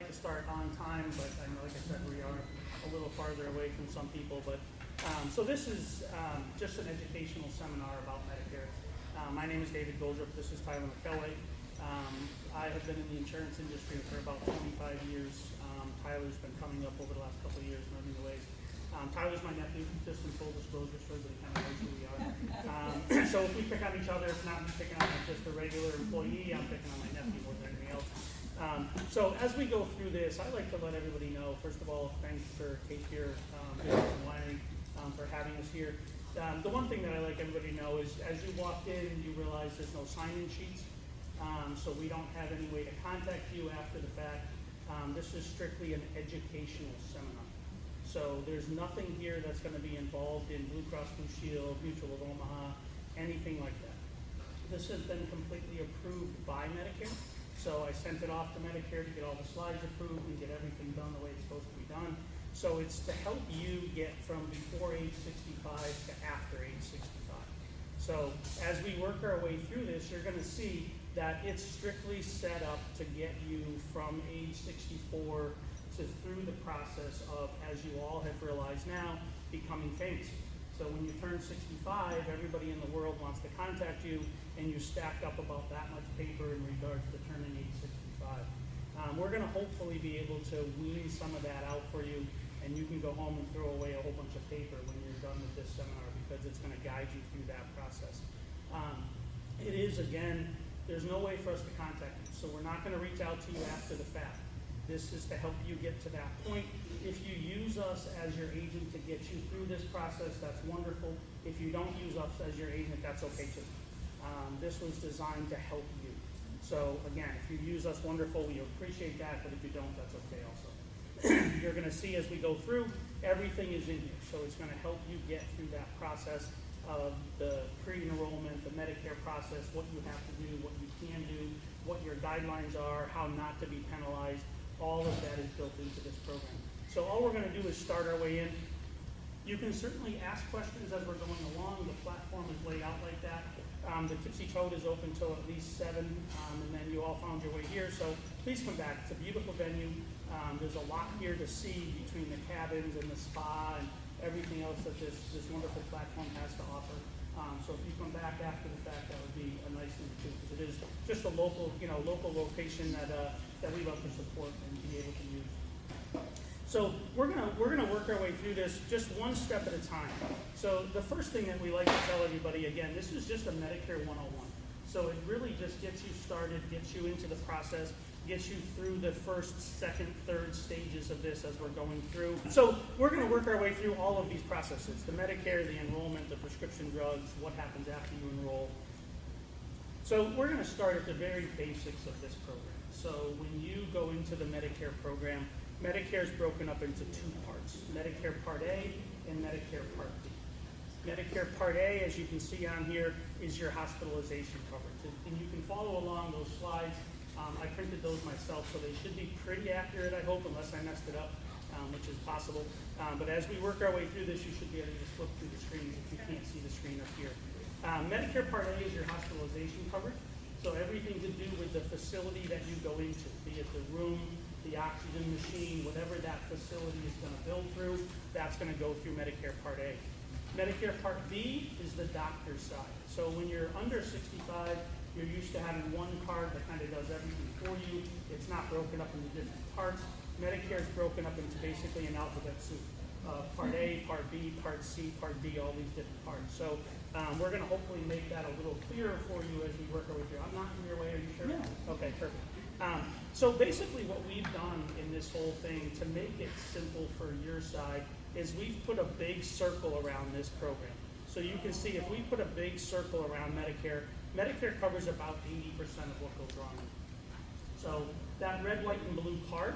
to start on time, but I know, like I said, we are a little farther away from some people. But so this is just an educational seminar about Medicare. My name is David Goldrup. This is Tyler McKelway. I have been in the insurance industry for about 25 years. Tyler's been coming up over the last couple of years, learning the ways. Tyler's my nephew, just in full disclosure, so everybody kind of knows who we are. So if we pick on each other, it's not me picking on just a regular employee, I'm picking on my nephew more than anything else. So as we go through this, I'd like to let everybody know, first of all, thanks for Cape Fear Vineyard Winery for having us here. The one thing that I like everybody to know is as you walked in, you realize there's no sign-in sheets, so we don't have any way to contact you after the fact. This is strictly an educational seminar. So there's nothing here that's going to be involved in Blue Cross Blue Shield, Mutual of Omaha, anything like that. This has been completely approved by Medicare. So I sent it off to Medicare to get all the slides approved and get everything done the way it's supposed to be done. So it's to help you get from before age 65 to after age 65. So as we work our way through this, you're going to see that it's strictly set up to get you from age 64 to through the process of, as you all have realized now, becoming famous. So when you turn 65, everybody in the world wants to contact you, and you stack up about that much paper in regards to turning age 65. We're going to hopefully be able to wean some of that out for you, and you can go home and throw away a whole bunch of paper when you're done with this seminar, because it's going to guide you through that process. It is, again, there's no way for us to contact you, so we're not going to reach out to you after the fact. This is to help you get to that point. If you use us as your agent to get you through this process, that's wonderful. If you don't use us as your agent, that's okay too. This was designed to help you. So again, if you use us, wonderful, we appreciate that, but if you don't, that's okay also. You're gonna see as we go through, everything is in here. So it's gonna help you get through that process of the pre-enrollment, the Medicare process, what you have to do, what you can do, what your guidelines are, how not to be penalized. All of that is built into this program. So all we're going to do is start our way in. You can certainly ask questions as we're going along. The platform is laid out like that. The Tipsy Toad is open till at least 7, and then you all found your way here. So please come back. It's a beautiful venue. There's a lot here to see between the cabins and the spa and everything else that this wonderful platform has to offer. So if you come back after the fact, that would be a nice thing too, because it is just a local location that we love to support and be able to use. So we're gonna work our way through this just one step at a time. So the first thing that we like to tell everybody, again, this is just a Medicare 101. So it really just gets you started, gets you into the process, gets you through the first, second, third stages of this as we're going through. So we're going to work our way through all of these processes, the Medicare, the enrollment, the prescription drugs, what happens after you enroll. So we're going to start at the very basics of this program. So when you go into the Medicare program, Medicare is broken up into two parts, Medicare Part A and Medicare Part B. Medicare Part A, as you can see on here, is your hospitalization coverage. And you can follow along those slides. I printed those myself, so they should be pretty accurate, I hope, unless I messed it up, which is possible. But as we work our way through this, you should be able to just flip through the screens if you can't see the screen up here. Medicare Part A is your hospitalization coverage. So everything to do with the facility that you go into, be it the room, the oxygen machine, whatever that facility is going to build through, that's going to go through Medicare Part A. Medicare Part B is the doctor's side. So when you're under 65, you're used to having one card that kind of does everything for you. It's not broken up into different parts. Medicare is broken up into basically an alphabet soup. Part A, Part B, Part C, Part D, all these different parts. So we're going to hopefully make that a little clearer for you as we work our way through. I'm not in your way, are you sure? Yeah. Okay, perfect. So basically what we've done in this whole thing to make it simple for your side is we've put a big circle around this program. So you can see if we put a big circle around Medicare, Medicare covers about 80% of what goes wrong. So that red, white, and blue part,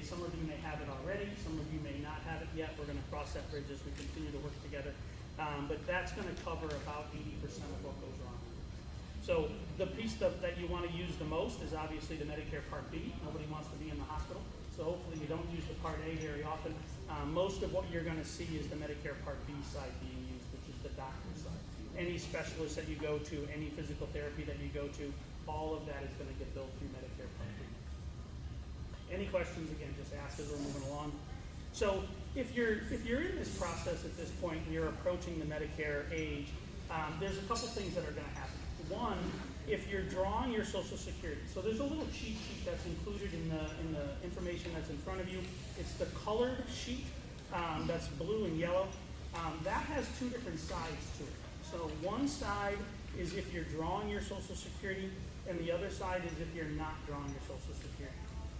some of you may have it already, some of you may not have it yet. We're going to cross that bridge as we continue to work together. But that's going to cover about 80% of what goes wrong. So the piece that you want to use the most is obviously the Medicare Part B. Nobody wants to be in the hospital, so hopefully you don't use the Part A very often. Most of what you're going to see is the Medicare Part B side being used, which is the doctor's side. Any specialist that you go to, any physical therapy that you go to, all of that is going to get billed through Medicare Part B. Any questions, again, just ask as we're moving along. So if you're in this process at this point and you're approaching the Medicare age, there's a couple things that are going to happen. One, if you're drawing your Social Security, so there's a little cheat sheet that's included in the information that's in front of you. It's the colored sheet that's blue and yellow. That has two different sides to it. So one side is if you're drawing your Social Security, and the other side is if you're not drawing your Social Security.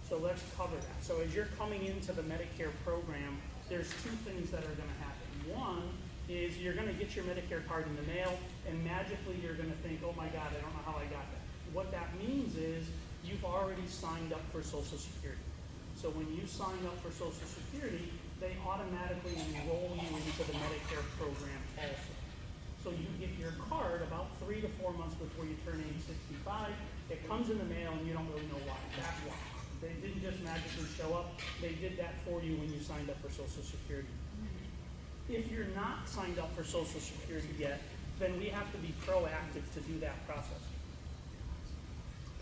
So let's cover that. So as you're coming into the Medicare program, there's two things that are going to happen. One is you're going to get your Medicare card in the mail, and magically you're going to think, oh my God, I don't know how I got that. What that means is you've already signed up for Social Security. So when you sign up for Social Security, they automatically enroll you into the Medicare program also. So you get your card about 3 to 4 months before you turn age 65. It comes in the mail and you don't really know why. That's why. They didn't just magically show up. They did that for you when you signed up for Social Security. If you're not signed up for Social Security yet, then we have to be proactive to do that process.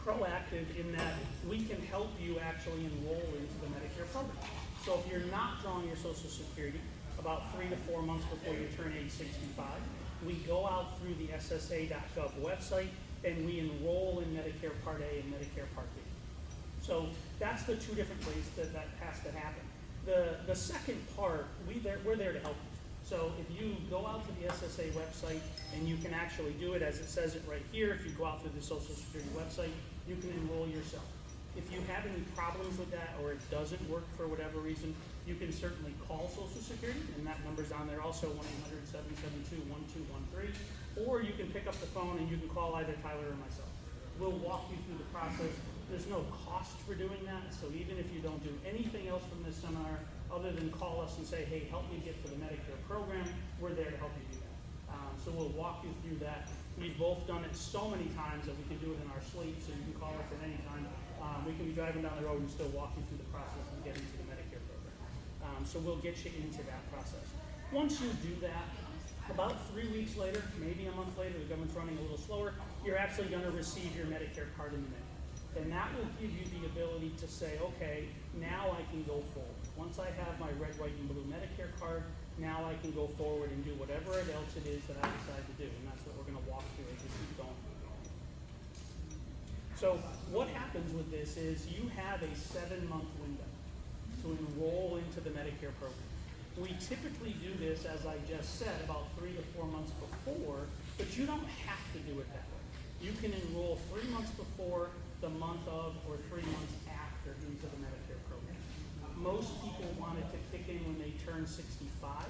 Proactive in that we can help you actually enroll into the Medicare program. So if you're not drawing your Social Security about 3 to 4 months before you turn age 65, we go out through the SSA.gov website and we enroll in Medicare Part A and Medicare Part B. So that's the two different ways that has to happen. The second part, we're there to help you. So if you go out to the SSA website, and you can actually do it as it says it right here, if you go out through the Social Security website, you can enroll yourself. If you have any problems with that or it doesn't work for whatever reason, you can certainly call Social Security, and that number's on there also, 1-800-772-1213, or you can pick up the phone and you can call either Tyler or myself. We'll walk you through the process. There's no cost for doing that, so even if you don't do anything else from this seminar other than call us and say, hey, help me get to the Medicare program, we're there to help you do that. So we'll walk you through that. We've both done it so many times that we can do it in our sleep, so you can call us at any time. We can be driving down the road and still walk you through the process of getting to the Medicare program. So we'll get you into that process. Once you do that, about 3 weeks later, maybe a month later, the government's running a little slower, you're actually going to receive your Medicare card in the mail. And that will give you the ability to say, okay, now I can go forward. Once I have my red, white, and blue Medicare card, now I can go forward and do whatever else it is that I decide to do. And that's what we're going to walk through as we keep going. So what happens with this is you have a 7-month window to enroll into the Medicare program. We typically do this, as I just said, about 3 to 4 months before, but you don't have to do it that way. You can enroll 3 months before, the month of, or 3 months after into the Medicare program. Most people want it to kick in when they turn 65,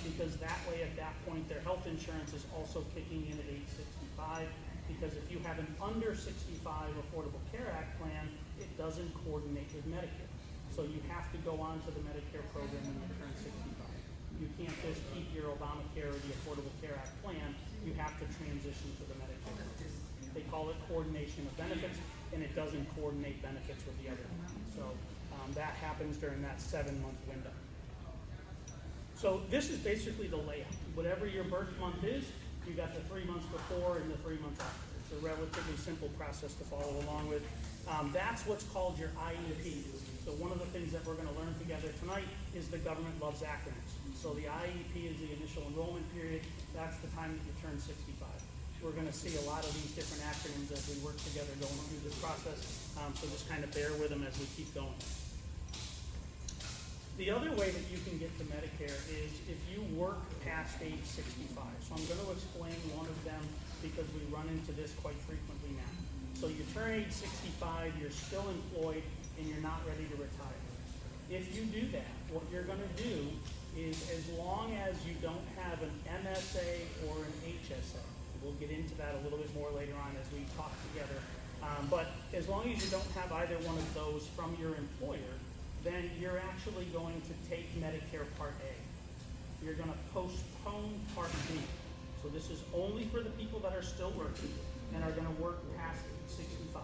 because that way at that point their health insurance is also kicking in at age 65, because if you have an under 65 Affordable Care Act plan, it doesn't coordinate with Medicare. So you have to go on to the Medicare program when you turn 65. You can't just keep your Obamacare or the Affordable Care Act plan. You have to transition to the Medicare. They call it coordination of benefits, and it doesn't coordinate benefits with the other one. So that happens during that 7-month window. So this is basically the layout. Whatever your birth month is, you got the 3 months before and the 3 months after. It's a relatively simple process to follow along with. That's what's called your IEP. So one of the things that we're going to learn together tonight is the government loves acronyms. So the IEP is the initial enrollment period. That's the time that you turn 65. We're going to see a lot of these different acronyms as we work together going through this process, so just kind of bear with them as we keep going. The other way that you can get to Medicare is if you work past age 65. So I'm going to explain one of them because we run into this quite frequently now. So you turn age 65, you're still employed, and you're not ready to retire. If you do that, what you're going to do is, as long as you don't have an MSA or an HSA, we'll get into that a little bit more later on as we talk together. But as long as you don't have either one of those from your employer, then you're actually going to take Medicare Part A. You're going to postpone Part B. So this is only for the people that are still working and are going to work past 65.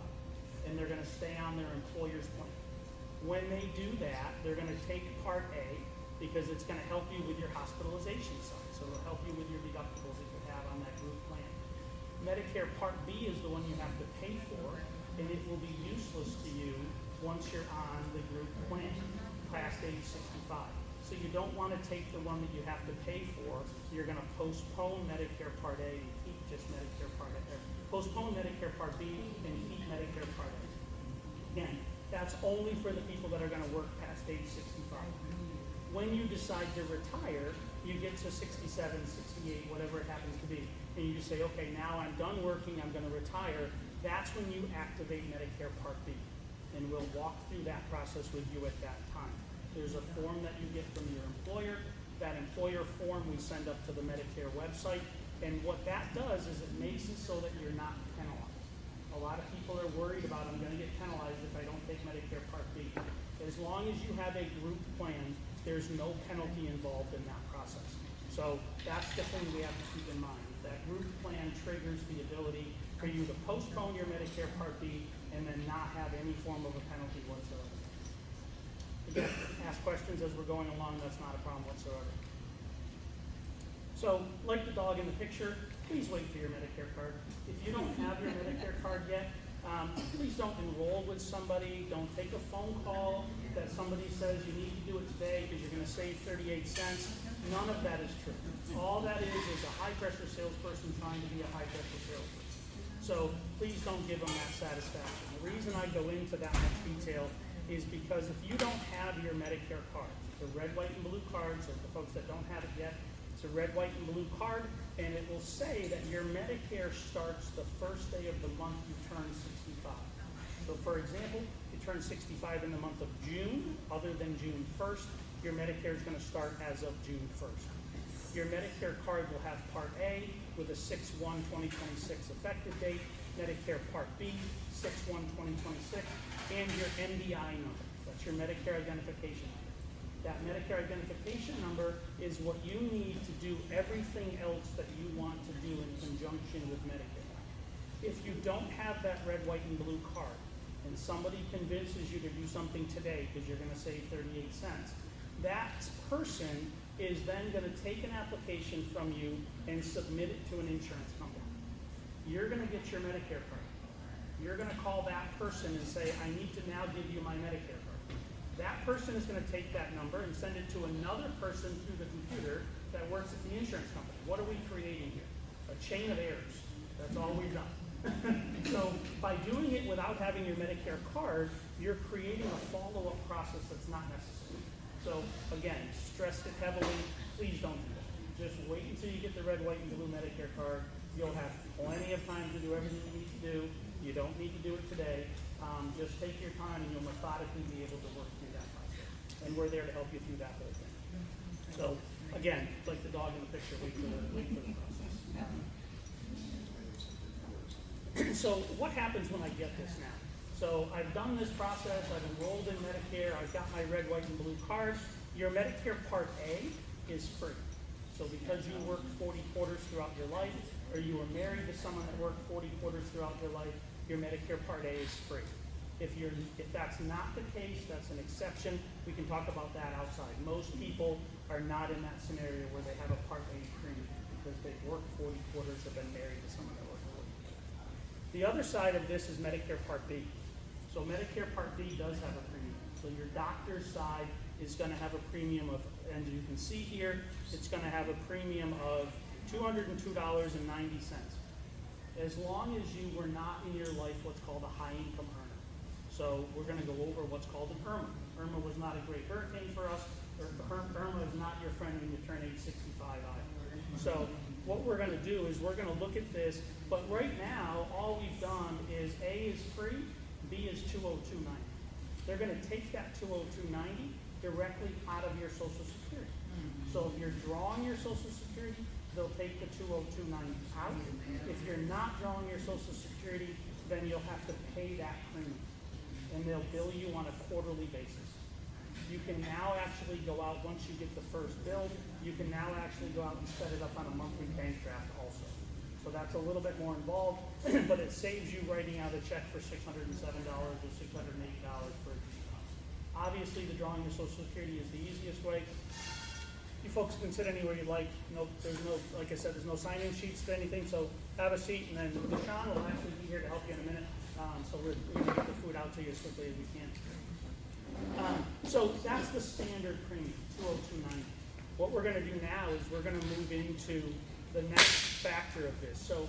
And they're going to stay on their employer's plan. When they do that, they're going to take Part A because it's going to help you with your hospitalization side. So it'll help you with your deductibles that you have on that group plan. Medicare Part B is the one you have to pay for, and it will be useless to you once you're on the group plan, past age 65. So you don't want to take the one that you have to pay for. You're going to postpone Medicare Part A and keep just Medicare Part A. Postpone Medicare Part B and keep Medicare Part A. Again, that's only for the people that are going to work past age 65. When you decide to retire, you get to 67, 68, whatever it happens to be, and you just say, okay, now I'm done working, I'm going to retire. That's when you activate Medicare Part B, and we'll walk through that process with you at that time. There's a form that you get from your employer. That employer form we send up to the Medicare website, and what that does is it makes it so that you're not penalized. A lot of people are worried about, I'm going to get penalized if I don't take Medicare Part B. As long as you have a group plan, there's no penalty involved in that process. So that's the thing we have to keep in mind. That group plan triggers the ability for you to postpone your Medicare Part B and then not have any form of a penalty whatsoever. Again, ask questions as we're going along, that's not a problem whatsoever. So, like the dog in the picture, please wait for your Medicare card. If you don't have your Medicare card yet, please don't enroll with somebody. Don't take a phone call that somebody says you need to do it today because you're going to save 38 cents. None of that is true. All that is a high-pressure salesperson trying to be a high-pressure salesperson. So please don't give them that satisfaction. The reason I go into that much detail is because if you don't have your Medicare card, the red, white, and blue cards, or the folks that don't have it yet, it's a red, white, and blue card, and it will say that your Medicare starts the first day of the month you turn 65. So for example, you turn 65 in the month of June, other than June 1st, your Medicare is going to start as of June 1st. Your Medicare card will have Part A with a 6/1/2026 effective date, Medicare Part B, 6/1/2026, and your MDI number. That's your Medicare identification number. That Medicare identification number is what you need to do everything else that you want to do in conjunction with Medicare. If you don't have that red, white, and blue card, and somebody convinces you to do something today because you're going to save 38 cents, that person is then going to take an application from you and submit it to an insurance company. You're going to get your Medicare card. You're going to call that person and say, I need to now give you my Medicare card. That person is going to take that number and send it to another person through the computer that works at the insurance company. What are we creating here? A chain of errors. That's all we've done. So by doing it without having your Medicare card, you're creating a follow-up process that's not necessary. So again, stressed it heavily, please don't do that. Just wait until you get the red, white, and blue Medicare card. You'll have plenty of time to do everything you need to do. You don't need to do it today. Just take your time and you'll methodically be able to work through that process. And we're there to help you through that whole thing. So again, like the dog in the picture, wait for the process. So what happens when I get this now? So I've done this process, I've enrolled in Medicare, I've got my red, white, and blue cards. Your Medicare Part A is free. So because you worked 40 quarters throughout your life, or you were married to someone that worked 40 quarters throughout your life, your Medicare Part A is free. If that's not the case, that's an exception. We can talk about that outside. Most people are not in that scenario where they have a Part A premium because they've worked 40 quarters, have been married to someone that worked 40 quarters. The other side of this is Medicare Part B. So Medicare Part B does have a premium. So your doctor's side is going to have a premium of, and you can see here, it's going to have a premium of $202.90. As long as you were not in your life what's called a high income earner. So we're going to go over what's called an Irma. Irma was not a great hurricane for us. Irma is not your friend when you turn age 65 either. So what we're going to do is we're going to look at this, but right now all we've done is A is free, B is $202.90. They're going to take that $202.90 directly out of your Social Security. So if you're drawing your Social Security, they'll take the $202.90 out. If you're not drawing your Social Security, then you'll have to pay that premium. And they'll bill you on a quarterly basis. You can now actually go out, once you get the first bill, you can now actually go out and set it up on a monthly bank draft also. So that's a little bit more involved, but it saves you writing out a check for $607 or $608 for it. Obviously, the drawing of Social Security is the easiest way. You folks can sit anywhere you like. There's no, like I said, there's no sign-in sheets to anything, so have a seat, and then Deshaun will actually be here to help you in a minute. So we're going to get the food out to you as quickly as we can. So that's the standard premium, $202.90. What we're going to do now is we're going to move into the next factor of this. So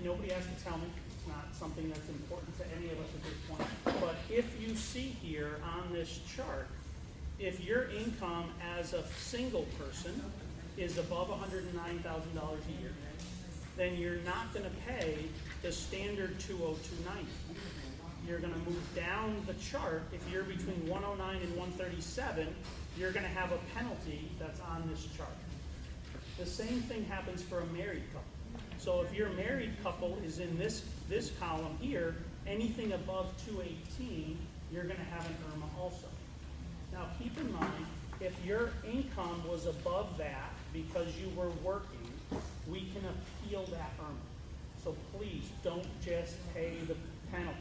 nobody has to tell me. It's not something that's important to any of us at this point. But if you see here on this chart, if your income as a single person is above $109,000 a year, then you're not going to pay the standard $202.90. You're going to move down the chart. If you're between 109 and 137, you're going to have a penalty that's on this chart. The same thing happens for a married couple. So if your married couple is in this column here, anything above 218, you're going to have an IRMA also. Now keep in mind, if your income was above that because you were working, we can appeal that IRMA. So please don't just pay the penalty.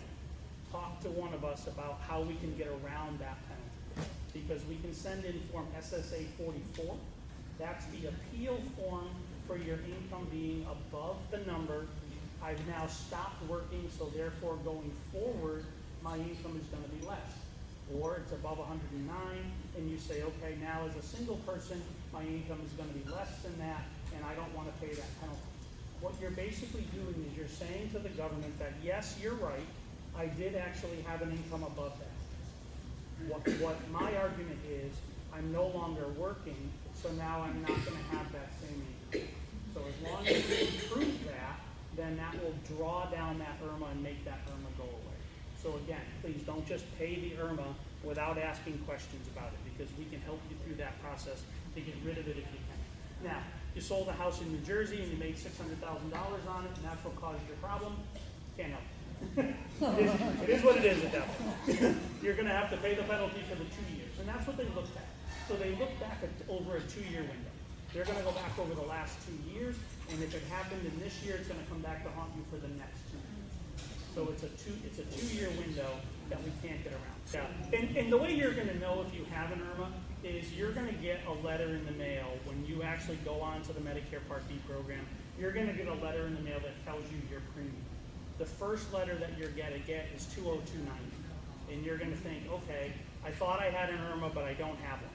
Talk to one of us about how we can get around that penalty. Because we can send in form SSA 44. That's the appeal form for your income being above the number. I've now stopped working, so therefore going forward, my income is going to be less. Or it's above 109, and you say, okay, now as a single person, my income is going to be less than that, and I don't want to pay that penalty. What you're basically doing is you're saying to the government that, yes, you're right, I did actually have an income above that. What my argument is, I'm no longer working, so now I'm not going to have that same income. So as long as you can prove that, then that will draw down that IRMA and make that IRMA go away. So again, please don't just pay the IRMA without asking questions about it, because we can help you through that process to get rid of it if you can. Now, you sold a house in New Jersey and you made $600,000 on it, and that's what caused your problem. Can't help. It is what it is at that point. You're going to have to pay the penalty for the 2 years, and that's what they looked at. So they looked back at over a 2-year window. They're going to go back over the last 2 years, and if it happened in this year, it's going to come back to haunt you for the next 2 years. So it's a 2-year window that we can't get around. Yeah. And the way you're going to know if you have an IRMA is you're going to get a letter in the mail when you actually go on to the Medicare Part B program. You're going to get a letter in the mail that tells you your premium. The first letter that you're going to get is $202.90. And you're going to think, okay, I thought I had an IRMA, but I don't have one.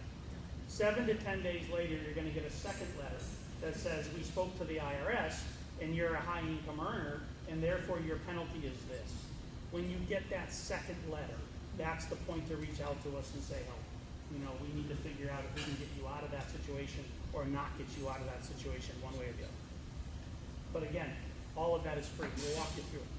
7 to 10 days later, you're going to get a second letter that says, we spoke to the IRS, and you're a high income earner, and therefore your penalty is this. When you get that second letter, that's the point to reach out to us and say, oh, you know, we need to figure out if we can get you out of that situation or not get you out of that situation one way or the other. But again, all of that is free. We'll walk you through it.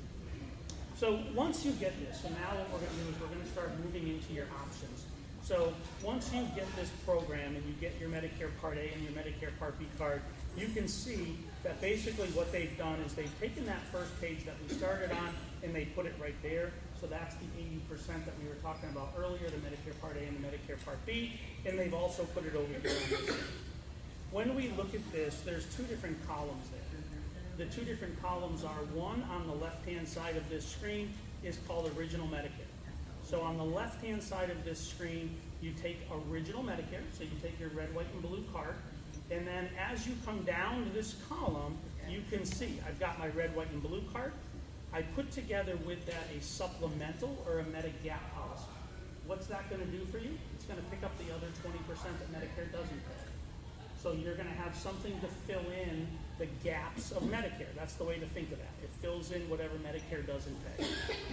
So once you get this, so now what we're going to do is we're going to start moving into your options. So once you get this program and you get your Medicare Part A and your Medicare Part B card, you can see that basically what they've done is they've taken that first page that we started on and they put it right there. So that's the 80% that we were talking about earlier, the Medicare Part A and the Medicare Part B, and they've also put it over here on this. When we look at this, there's 2 different columns there. The 2 different columns are, one on the left-hand side of this screen is called Original Medicare. So on the left-hand side of this screen, you take Original Medicare, so you take your red, white, and blue card, and then as you come down to this column, you can see I've got my red, white, and blue card. I put together with that a supplemental or a Medigap policy. What's that going to do for you? It's going to pick up the other 20% that Medicare doesn't pay. So you're going to have something to fill in the gaps of Medicare. That's the way to think of that. It fills in whatever Medicare doesn't pay.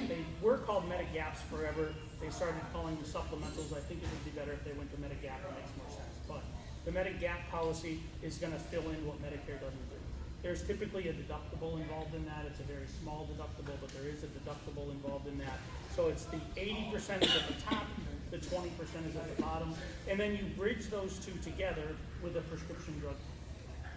They were called Medigaps forever. They started calling them supplementals. I think it would be better if they went to Medigap. It makes more sense. But the Medigap policy is going to fill in what Medicare doesn't do. There's typically a deductible involved in that. It's a very small deductible, but there is a deductible involved in that. So it's the 80% is at the top, the 20% is at the bottom, and then you bridge those 2 together with a prescription drug.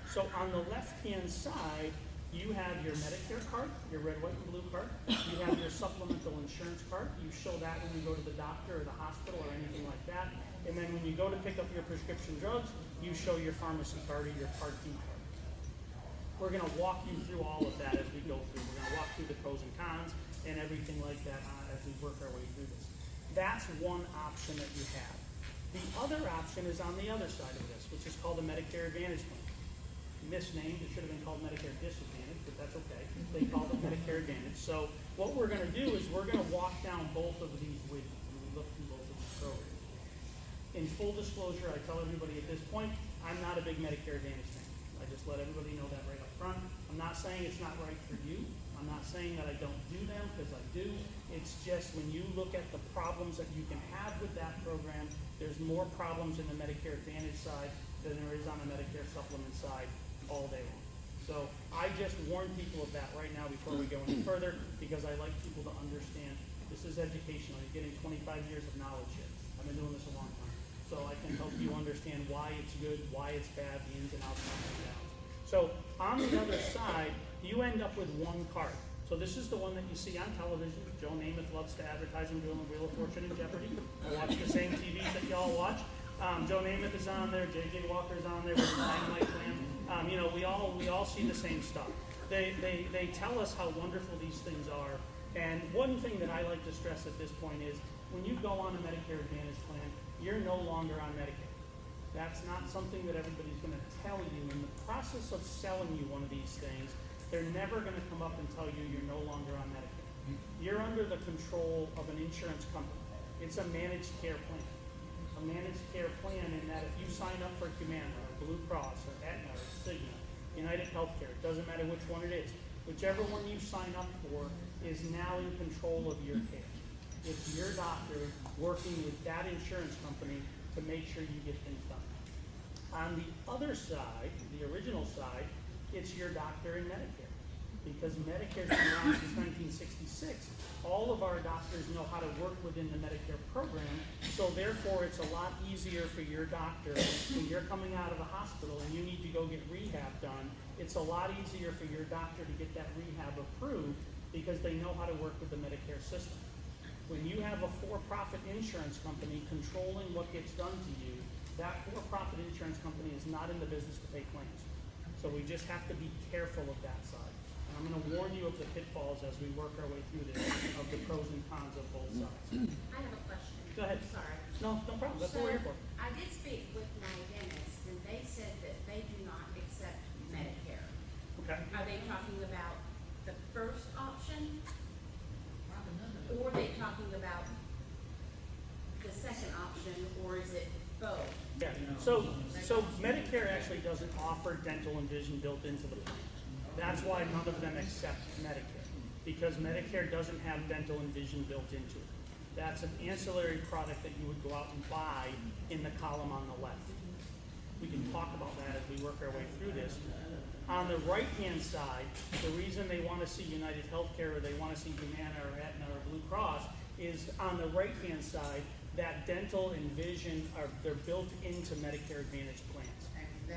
So on the left-hand side, you have your Medicare card, your red, white, and blue card. You have your supplemental insurance card. You show that when you go to the doctor or the hospital or anything like that. And then when you go to pick up your prescription drugs, you show your pharmacy card or your Part D card. We're going to walk you through all of that as we go through. We're going to walk through the pros and cons and everything like that as we work our way through this. That's one option that you have. The other option is on the other side of this, which is called the Medicare Advantage Plan. misnamed. It should have been called Medicare Disadvantage, but that's okay. They called it Medicare Advantage. So what we're going to do is we're going to walk down both of these widgets when we look through both of these programs. In full disclosure, I tell everybody at this point, I'm not a big Medicare Advantage fan. I just let everybody know that right up front. I'm not saying it's not right for you. I'm not saying that I don't do them, because I do. It's just when you look at the problems that you can have with that program, there's more problems in the Medicare Advantage side than there is on the Medicare Supplement side all day long. So I just warn people of that right now before we go any further, because I like people to understand this is educational. You're getting 25 years of knowledge here. I've been doing this a long time. So I can help you understand why it's good, why it's bad, the ins and outs, and ups and downs. So on the other side, you end up with one card. So this is the one that you see on television. Joe Namath loves to advertise and doing Wheel of Fortune and Jeopardy. I watch the same TVs that y'all watch. Joe Namath is on there. J.J. Walker's on there with the Dynamite Plan. We all see the same stuff. They tell us how wonderful these things are. And one thing that I like to stress at this point is when you go on a Medicare Advantage plan, you're no longer on Medicare. That's not something that everybody's going to tell you. In the process of selling you one of these things, they're never going to come up and tell you you're no longer on Medicare. You're under the control of an insurance company. It's a managed care plan. A managed care plan in that if you sign up for Humana or Blue Cross or Aetna or Cigna, United Healthcare, it doesn't matter which one it is, whichever one you sign up for is now in control of your care. It's your doctor working with that insurance company to make sure you get things done. On the other side, the original side, it's your doctor in Medicare. Because Medicare's been around since 1966, all of our doctors know how to work within the Medicare program, so therefore it's a lot easier for your doctor when you're coming out of the hospital and you need to go get rehab done. It's a lot easier for your doctor to get that rehab approved because they know how to work with the Medicare system. When you have a for-profit insurance company controlling what gets done to you, that for-profit insurance company is not in the business to pay claims. So we just have to be careful of that side. And I'm going to warn you of the pitfalls as we work our way through this, of the pros and cons of both sides. I have a question. Go ahead. Sorry. No problem. That's what we're here for. I did speak with my dentist, and they said that they do not accept Medicare. Okay. Are they talking about the first option? Or are they talking about the second option, or is it both? Yeah. So Medicare actually doesn't offer dental and vision built into the plan. That's why none of them accept Medicare, because Medicare doesn't have dental and vision built into it. That's an ancillary product that you would go out and buy in the column on the left. We can talk about that as we work our way through this. On the right-hand side, the reason they want to see United Healthcare or they want to see Humana or Aetna or Blue Cross is on the right-hand side, that dental and vision they're built into Medicare Advantage plans.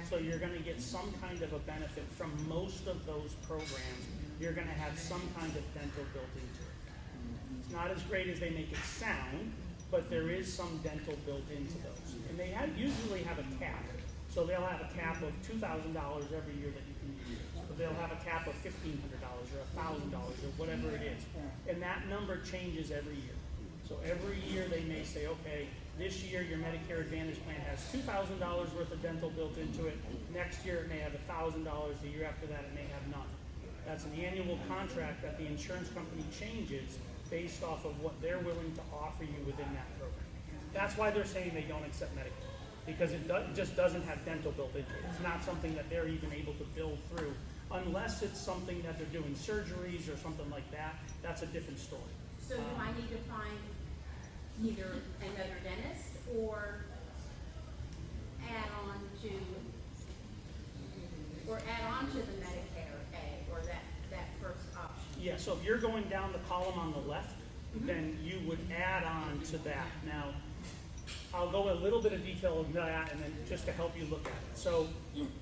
So you're going to get some kind of a benefit from most of those programs. You're going to have some kind of dental built into it. It's not as great as they make it sound, but there is some dental built into those. And they usually have a cap. So they'll have a cap of $2,000 every year that you can use. But they'll have a cap of $1,500 or $1,000 or whatever it is. And that number changes every year. So every year they may say, okay, this year your Medicare Advantage plan has $2,000 worth of dental built into it. Next year it may have $1,000. The year after that it may have none. That's an annual contract that the insurance company changes based off of what they're willing to offer you within that program. That's why they're saying they don't accept Medicare, because it just doesn't have dental built into it. It's not something that they're even able to build through, unless it's something that they're doing surgeries or something like that. That's a different story. So do I need to find either another dentist or add on to the Medicare A, or that first option? Yeah, so if you're going down the column on the left, then you would add on to that. Now, I'll go a little bit of detail of that, and then just to help you look at it. So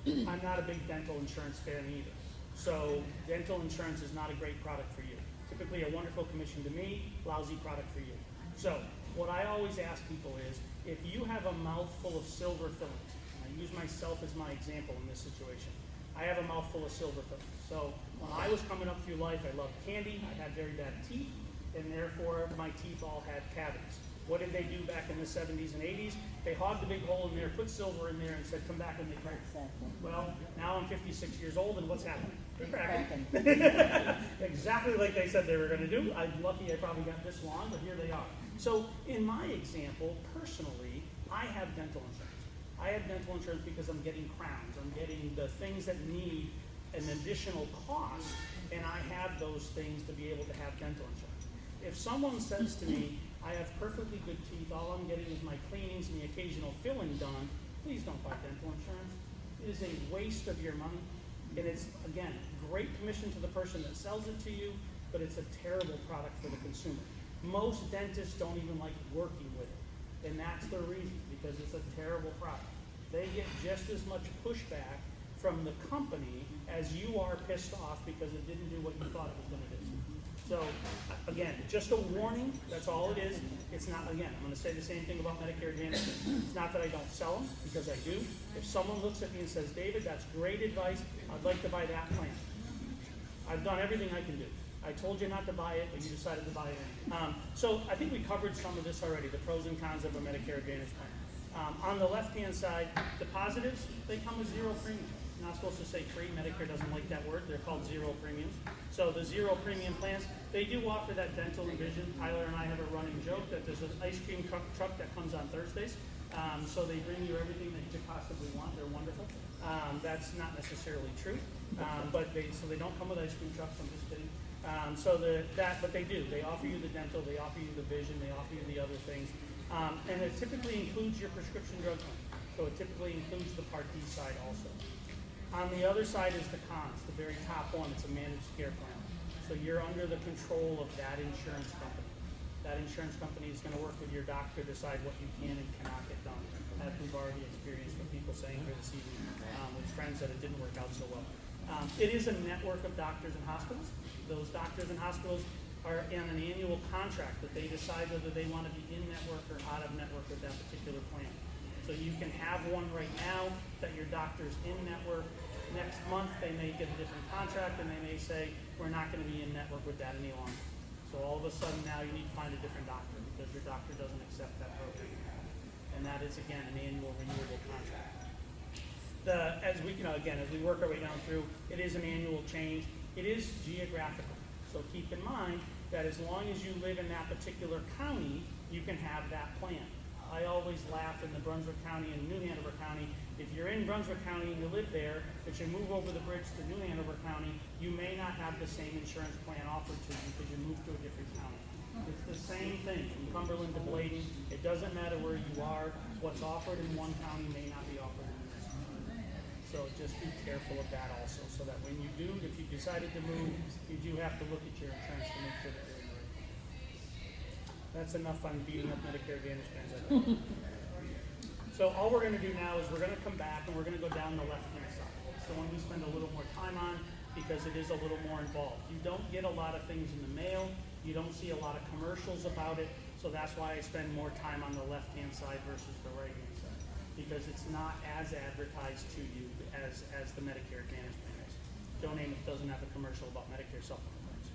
I'm not a big dental insurance fan either. So dental insurance is not a great product for you. Typically a wonderful commission to me, lousy product for you. So what I always ask people is, if you have a mouthful of silver fillings, and I use myself as my example in this situation, I have a mouthful of silver fillings. So when I was coming up through life, I loved candy, I had very bad teeth, and therefore my teeth all had cavities. What did they do back in the 70s and 80s? They hogged the big hole in there, put silver in there, and said, come back when they crack. Exactly. Well, now I'm 56 years old, and what's happening? They're cracking. Cracking. Exactly like they said they were going to do. I'm lucky I probably got this long, but here they are. So in my example, personally, I have dental insurance. I have dental insurance because I'm getting crowns. I'm getting the things that need an additional cost, and I have those things to be able to have dental insurance. If someone says to me, I have perfectly good teeth, all I'm getting is my cleanings and the occasional filling done, please don't buy dental insurance. It is a waste of your money. And it's, again, great commission to the person that sells it to you, but it's a terrible product for the consumer. Most dentists don't even like working with it. And that's the reason, because it's a terrible product. They get just as much pushback from the company as you are pissed off because it didn't do what you thought it was going to do. So, again, just a warning, that's all it is. It's not, again, I'm going to say the same thing about Medicare Advantage. It's not that I don't sell them, because I do. If someone looks at me and says, David, that's great advice, I'd like to buy that plan. I've done everything I can do. I told you not to buy it, but you decided to buy it anyway. So I think we covered some of this already, the pros and cons of a Medicare Advantage plan. On the left-hand side, the positives, they come with zero premium. Not supposed to say free. Medicare doesn't like that word. They're called zero premiums. So the zero premium plans, they do offer that dental and vision. Tyler and I have a running joke that there's an ice cream truck that comes on Thursdays. So they bring you everything that you could possibly want. They're wonderful. That's not necessarily true, but they don't come with ice cream trucks. I'm just kidding. But they do. They offer you the dental. They offer you the vision. They offer you the other things, and it typically includes your prescription drug plan. So it typically includes the Part D side also. On the other side is the cons, the very top one. It's a managed care plan. So you're under the control of that insurance company. That insurance company is going to work with your doctor to decide what you can and cannot get done, as we've already experienced with people saying here this evening with friends that it didn't work out so well. It is a network of doctors and hospitals. Those doctors and hospitals are in an annual contract that they decide whether they want to be in network or out of network with that particular plan. So you can have one right now that your doctor's in network. Next month they may get a different contract and they may say, we're not going to be in network with that any longer. So all of a sudden now you need to find a different doctor because your doctor doesn't accept that program. And that is, again, an annual renewable contract. As we work our way down through, it is an annual change. It is geographical. So keep in mind that as long as you live in that particular county, you can have that plan. I always laugh in the Brunswick County and New Hanover County. If you're in Brunswick County and you live there, but you move over the bridge to New Hanover County, you may not have the same insurance plan offered to you because you moved to a different county. It's the same thing from Cumberland to Bladen. It doesn't matter where you are. What's offered in one county may not be offered in the next county. So just be careful of that also, so that when you do, if you decided to move, you do have to look at your insurance to make sure that you're in the right place. That's enough on beating up Medicare Advantage plans, I think. So all we're going to do now is we're going to come back and we're going to go down the left-hand side. It's the one we spend a little more time on because it is a little more involved. You don't get a lot of things in the mail. You don't see a lot of commercials about it. So that's why I spend more time on the left-hand side versus the right-hand side, because it's not as advertised to you as the Medicare Advantage plan is. Donate doesn't have a commercial about Medicare supplement plans.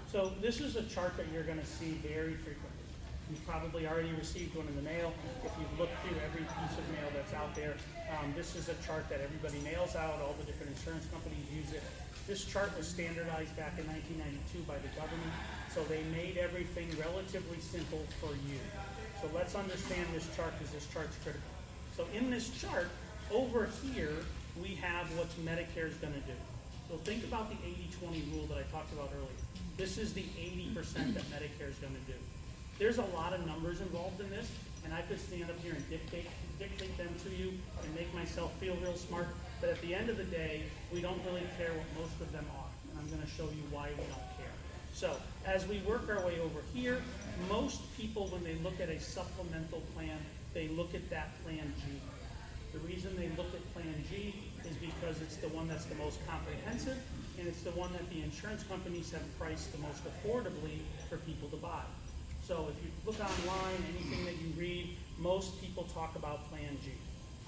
So this is a chart that you're going to see very frequently. You've probably already received one in the mail. If you've looked through every piece of mail that's out there, this is a chart that everybody mails out. All the different insurance companies use it. This chart was standardized back in 1992 by the government, so they made everything relatively simple for you. So let's understand this chart because this chart's critical. So in this chart, over here, we have what Medicare is going to do. So think about the 80-20 rule that I talked about earlier. This is the 80% that Medicare is going to do. There's a lot of numbers involved in this, and I could stand up here and dictate them to you and make myself feel real smart, but at the end of the day, we don't really care what most of them are, and I'm going to show you why we don't care. So, as we work our way over here, most people, when they look at a supplemental plan, they look at that Plan G. The reason they look at Plan G is because it's the one that's the most comprehensive, and it's the one that the insurance companies have priced the most affordably for people to buy. So if you look online, anything that you read, most people talk about Plan G.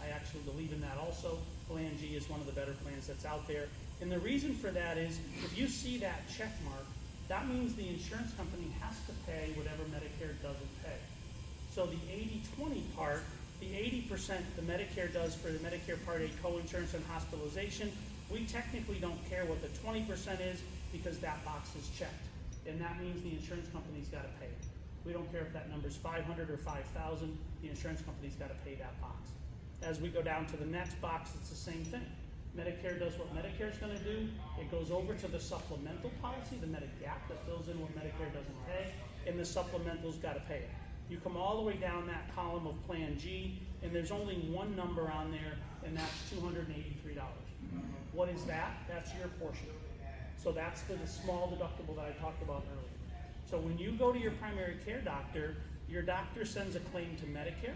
I actually believe in that also. Plan G is one of the better plans that's out there. And the reason for that is, if you see that check mark, that means the insurance company has to pay whatever Medicare doesn't pay. So the 80-20 part, the 80% the Medicare does for the Medicare Part A co-insurance and hospitalization, we technically don't care what the 20% is because that box is checked. And that means the insurance company's gotta pay it. We don't care if that number's 500 or 5,000, the insurance company's gotta pay that box. As we go down to the next box, it's the same thing. Medicare does what Medicare's gonna do. It goes over to the supplemental policy, the Medigap, that fills in what Medicare doesn't pay, and the supplemental's gotta pay it. You come all the way down that column of Plan G, and there's only one number on there, and that's $283. What is that? That's your portion. So that's the small deductible that I talked about earlier. So when you go to your primary care doctor, your doctor sends a claim to Medicare.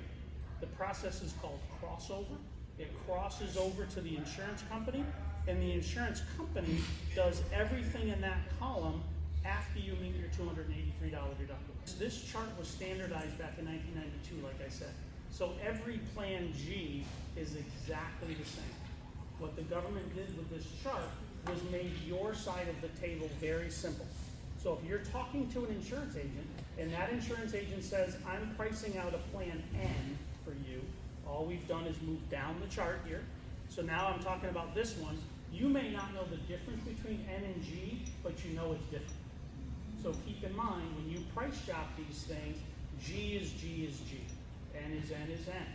The process is called crossover. It crosses over to the insurance company, and the insurance company does everything in that column after you meet your $283 deductible. This chart was standardized back in 1992, like I said. So every Plan G is exactly the same. What the government did with this chart was made your side of the table very simple. So if you're talking to an insurance agent, and that insurance agent says, I'm pricing out a Plan N for you, all we've done is move down the chart here. So now I'm talking about this one. You may not know the difference between N and G, but you know it's different. So keep in mind, when you price shop these things, G is G is G, N is N is N,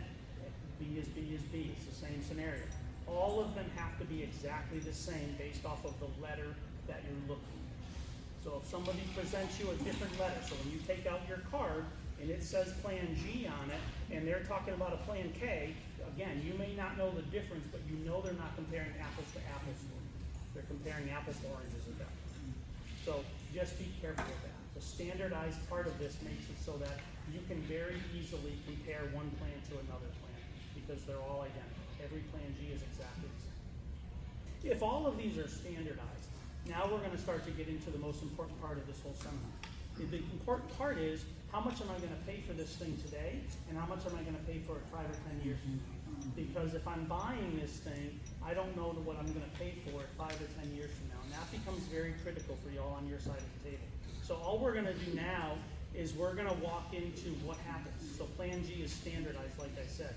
B is B is B. It's the same scenario. All of them have to be exactly the same based off of the letter that you're looking at. So if somebody presents you a different letter, so when you take out your card and it says Plan G on it, and they're talking about a Plan K, again, you may not know the difference, but you know they're not comparing apples to apples. They're comparing apples to oranges at that. So just be careful with that. The standardized part of this makes it so that you can very easily compare one plan to another plan because they're all identical. Every Plan G is exactly the same. If all of these are standardized, now we're going to start to get into the most important part of this whole seminar. The important part is, how much am I going to pay for this thing today, and how much am I going to pay for it 5 or 10 years from now? Because if I'm buying this thing, I don't know what I'm going to pay for it 5 or 10 years from now, and that becomes very critical for y'all on your side of the table. So all we're going to do now is we're going to walk into what happens. So Plan G is standardized, like I said.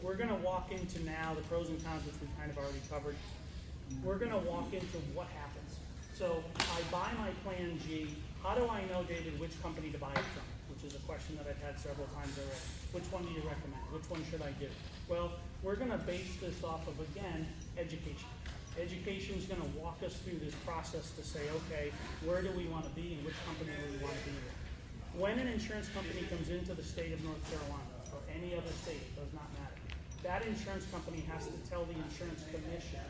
We're going to walk into now the pros and cons, which we've kind of already covered. We're going to walk into what happens. So I buy my Plan G. How do I know, David, which company to buy it from? Which is a question that I've had several times already. Which one do you recommend? Which one should I do? Well, we're going to base this off of, again, education. Education is going to walk us through this process to say, okay, where do we want to be and which company do we want to be with? When an insurance company comes into the state of North Carolina, or any other state, it does not matter, that insurance company has to tell the insurance commission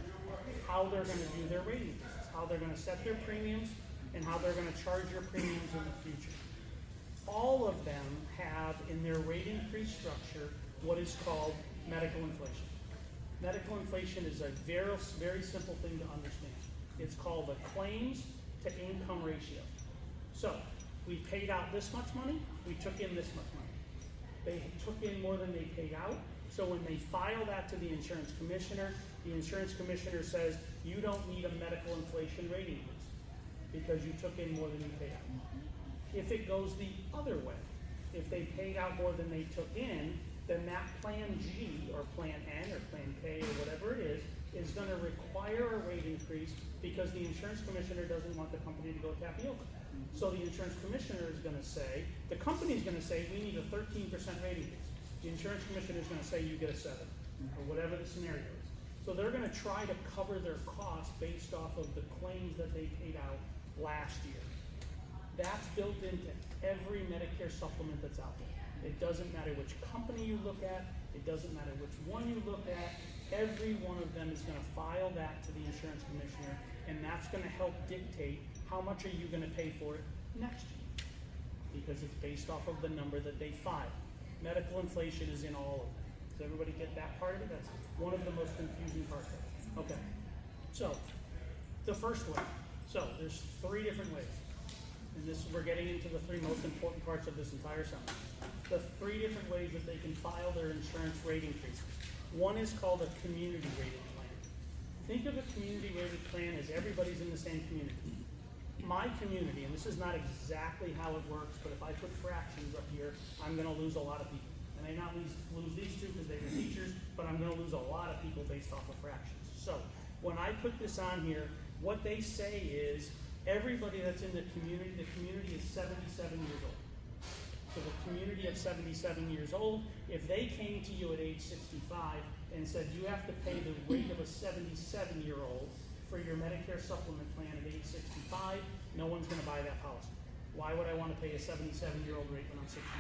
how they're going to do their rating increases, how they're going to set their premiums, and how they're going to charge your premiums in the future. All of them have in their rate increase structure what is called medical inflation. Medical inflation is a very, very simple thing to understand. It's called the claims to income ratio. So we paid out this much money, we took in this much money. They took in more than they paid out. So when they file that to the insurance commissioner, the insurance commissioner says, you don't need a medical inflation rate increase because you took in more than you paid out. If it goes the other way, if they paid out more than they took in, then that Plan G or Plan N or Plan K or whatever it is going to require a rate increase because the insurance commissioner doesn't want the company to go tapioca. So the insurance commissioner is going to say, the company is going to say, we need a 13% rate increase. The insurance commissioner is going to say you get a 7, or whatever the scenario is. So they're going to try to cover their costs based off of the claims that they paid out last year. That's built into every Medicare supplement that's out there. It doesn't matter which company you look at, it doesn't matter which one you look at, every one of them is going to file that to the insurance commissioner, and that's going to help dictate how much are you going to pay for it next year, because it's based off of the number that they file. Medical inflation is in all of them. Does everybody get that part of it? That's one of the most confusing parts of it. Okay, so the first way. So there's 3 different ways. And this, we're getting into the 3 most important parts of this entire seminar. The 3 different ways that they can file their insurance rate increases. One is called a community rated plan. Think of a community rated plan as everybody's in the same community. my community, and this is not exactly how it works, but if I put fractions up here, I'm gonna lose a lot of people. I may not lose these two because they were teachers, but I'm gonna lose a lot of people based off of fractions. So when I put this on here, what they say is everybody that's in the community is 77 years old. So the community of 77 years old, if they came to you at age 65 and said you have to pay the rate of a 77-year-old for your Medicare supplement plan at age 65, no one's gonna buy that policy. Why would I wanna pay a 77-year-old rate when I'm 65?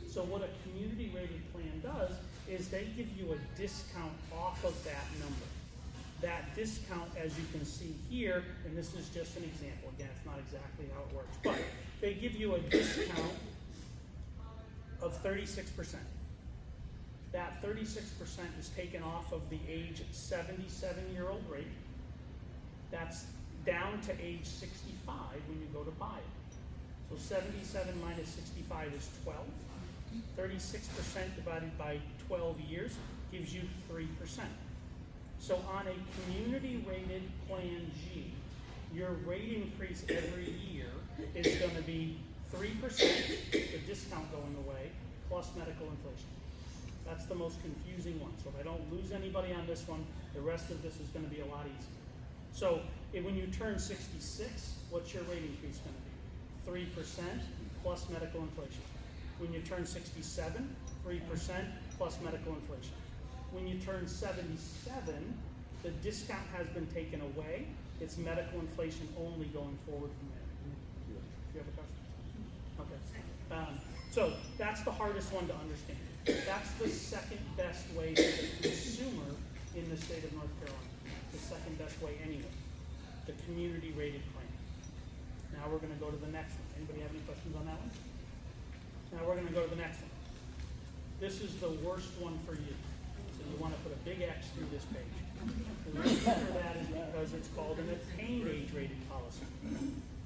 So what a community-rated plan does is they give you a discount off of that number. That discount, as you can see here, and this is just an example, again, it's not exactly how it works, but they give you a discount of 36%. That 36% is taken off of the age 77-year-old rate. That's down to age 65 when you go to buy it. So 77 minus 65 is 12. 36% divided by 12 years gives you 3%. So on a community-rated Plan G, your rate increase every year is going to be 3%, the discount going away, plus medical inflation. That's the most confusing one. So if I don't lose anybody on this one, the rest of this is going to be a lot easier. So when you turn 66, what's your rate increase going to be? 3% plus medical inflation. When you turn 67, 3% plus medical inflation. When you turn 77, the discount has been taken away. It's medical inflation only going forward from there. Do you have a question? Okay. So that's the hardest one to understand. That's the second best way for the consumer in the state of North Carolina. The second best way anyway. The community rated plan. Now we're going to go to the next one. Anybody have any questions on that one? Now we're going to go to the next one. This is the worst one for you. So you want to put a big X through this page. The reason for that is because it's called an attained age rated policy.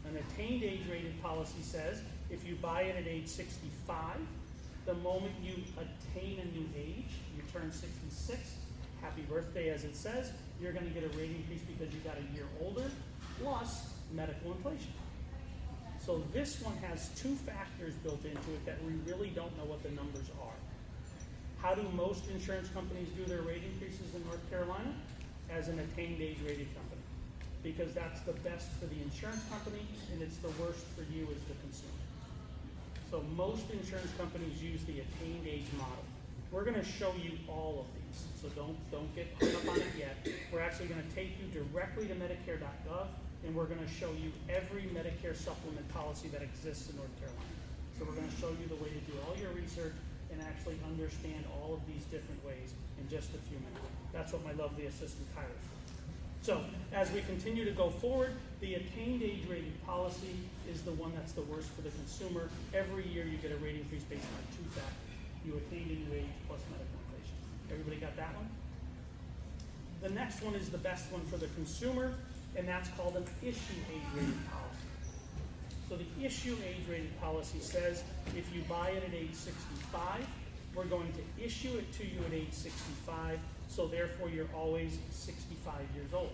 An attained age rated policy says if you buy it at age 65, the moment you attain a new age, you turn 66, happy birthday as it says, you're going to get a rate increase because you got a year older, plus medical inflation. So this one has two factors built into it that we really don't know what the numbers are. How do most insurance companies do their rate increases in North Carolina? As an attained age rated company. Because that's the best for the insurance company and it's the worst for you as the consumer. So most insurance companies use the attained age model. We're going to show you all of these, so don't get hung up on it yet. We're actually going to take you directly to Medicare.gov and we're going to show you every Medicare supplement policy that exists in North Carolina. So we're going to show you the way to do all your research and actually understand all of these different ways in just a few minutes. That's what my lovely assistant Tyler is for. So as we continue to go forward, the attained age rated policy is the one that's the worst for the consumer. Every year you get a rate increase based on two factors. You attain a new age plus medical inflation. Everybody got that one? The next one is the best one for the consumer, and that's called an issue age rated policy. So the issue age rated policy says if you buy it at age 65, we're going to issue it to you at age 65, so therefore you're always 65 years old.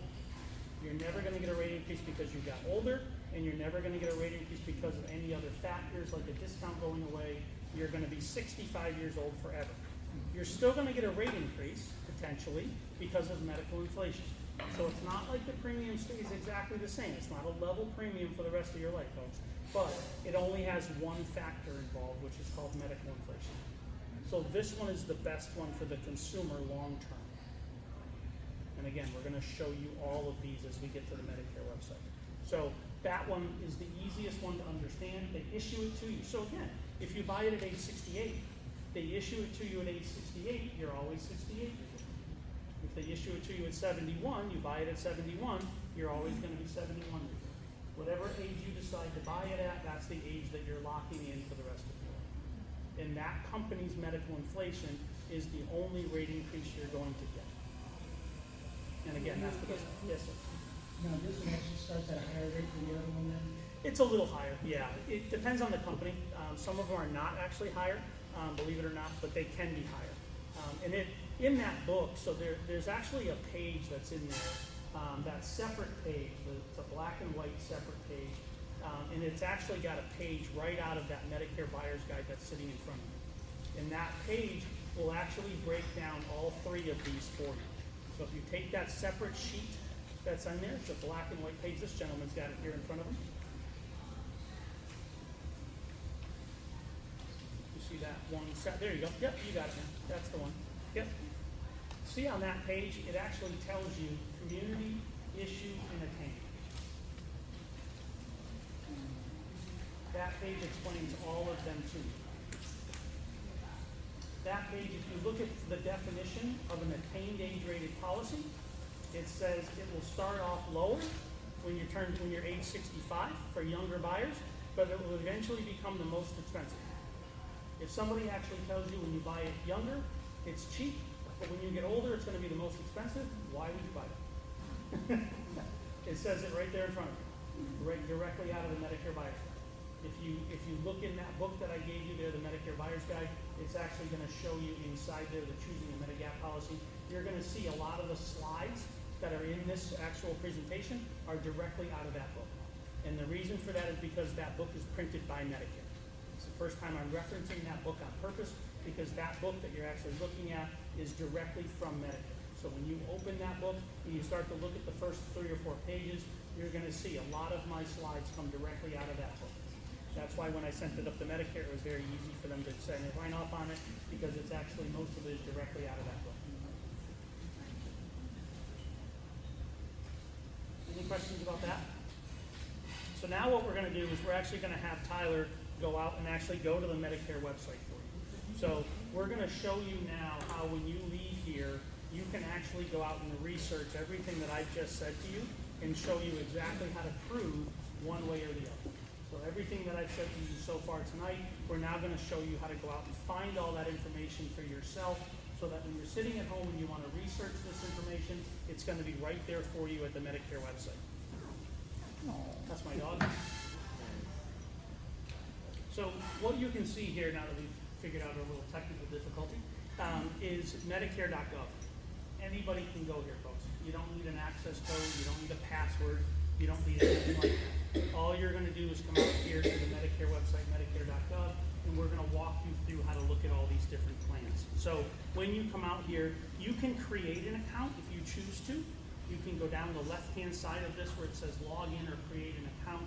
You're never going to get a rate increase because you got older, and you're never going to get a rate increase because of any other factors like a discount going away. You're going to be 65 years old forever. You're still going to get a rate increase, potentially, because of medical inflation. So it's not like the premium stays exactly the same. It's not a level premium for the rest of your life, folks. But it only has one factor involved, which is called medical inflation. So this one is the best one for the consumer long term. And again, we're going to show you all of these as we get to the Medicare website. So that one is the easiest one to understand. They issue it to you. So again, if you buy it at age 68, they issue it to you at age 68, you're always 68 years old. If they issue it to you at 71, you buy it at 71, you're always going to be 71 years old. Whatever age you decide to buy it at, that's the age that you're locking in for the rest of your life. And that company's medical inflation is the only rate increase you're going to get. And again, that's the best. Yes, sir. Now, this one actually starts at a higher rate than the other one then? It's a little higher, yeah. It depends on the company. Some of them are not actually higher, believe it or not, but they can be higher. And in that book, so there's actually a page that's in there, that separate page, it's a black and white separate page And it's actually got a page right out of that Medicare buyer's guide that's sitting in front of you. And that page will actually break down all three of these for you. So if you take that separate sheet that's on there, it's a black and white page, this gentleman's got it here in front of him. You see that one set, there you go, yep, you got it, man. That's the one, yep. See on that page, it actually tells you community, issue, and attain. That page explains all of them to you. That page, if you look at the definition of an attained age-rated policy, it says it will start off lower when you're age 65 for younger buyers, but it will eventually become the most expensive. If somebody actually tells you when you buy it younger, it's cheap, but when you get older, it's going to be the most expensive, why would you buy it? It says it right there in front of you, right directly out of the Medicare buyer's guide. If you look in that book that I gave you there, the Medicare buyer's guide, it's actually going to show you inside there the choosing a Medigap policy. You're going to see a lot of the slides that are in this actual presentation are directly out of that book. And the reason for that is because that book is printed by Medicare. It's the first time I'm referencing that book on purpose, because that book that you're actually looking at is directly from Medicare. So when you open that book and you start to look at the first 3 or 4 pages, you're going to see a lot of my slides come directly out of that book. That's why when I sent it up to Medicare, it was very easy for them to sign off on it, because it's actually, most of it is directly out of that book. Any questions about that? So now what we're going to do is we're actually going to have Tyler go out and actually go to the Medicare website for you. So we're going to show you now how when you leave here, you can actually go out and research everything that I've just said to you and show you exactly how to prove one way or the other. So everything that I've said to you so far tonight, we're now going to show you how to go out and find all that information for yourself, so that when you're sitting at home and you want to research this information, it's going to be right there for you at the Medicare website. That's my dog. So what you can see here, now that we've figured out a little technical difficulty, is Medicare.gov. Anybody can go here, folks. You don't need an access code, you don't need a password, you don't need anything like that. All you're going to do is come out here to the Medicare website, Medicare.gov, and we're going to walk you through how to look at all these different plans. So when you come out here, you can create an account if you choose to. You can go down the left-hand side of this where it says log in or create an account.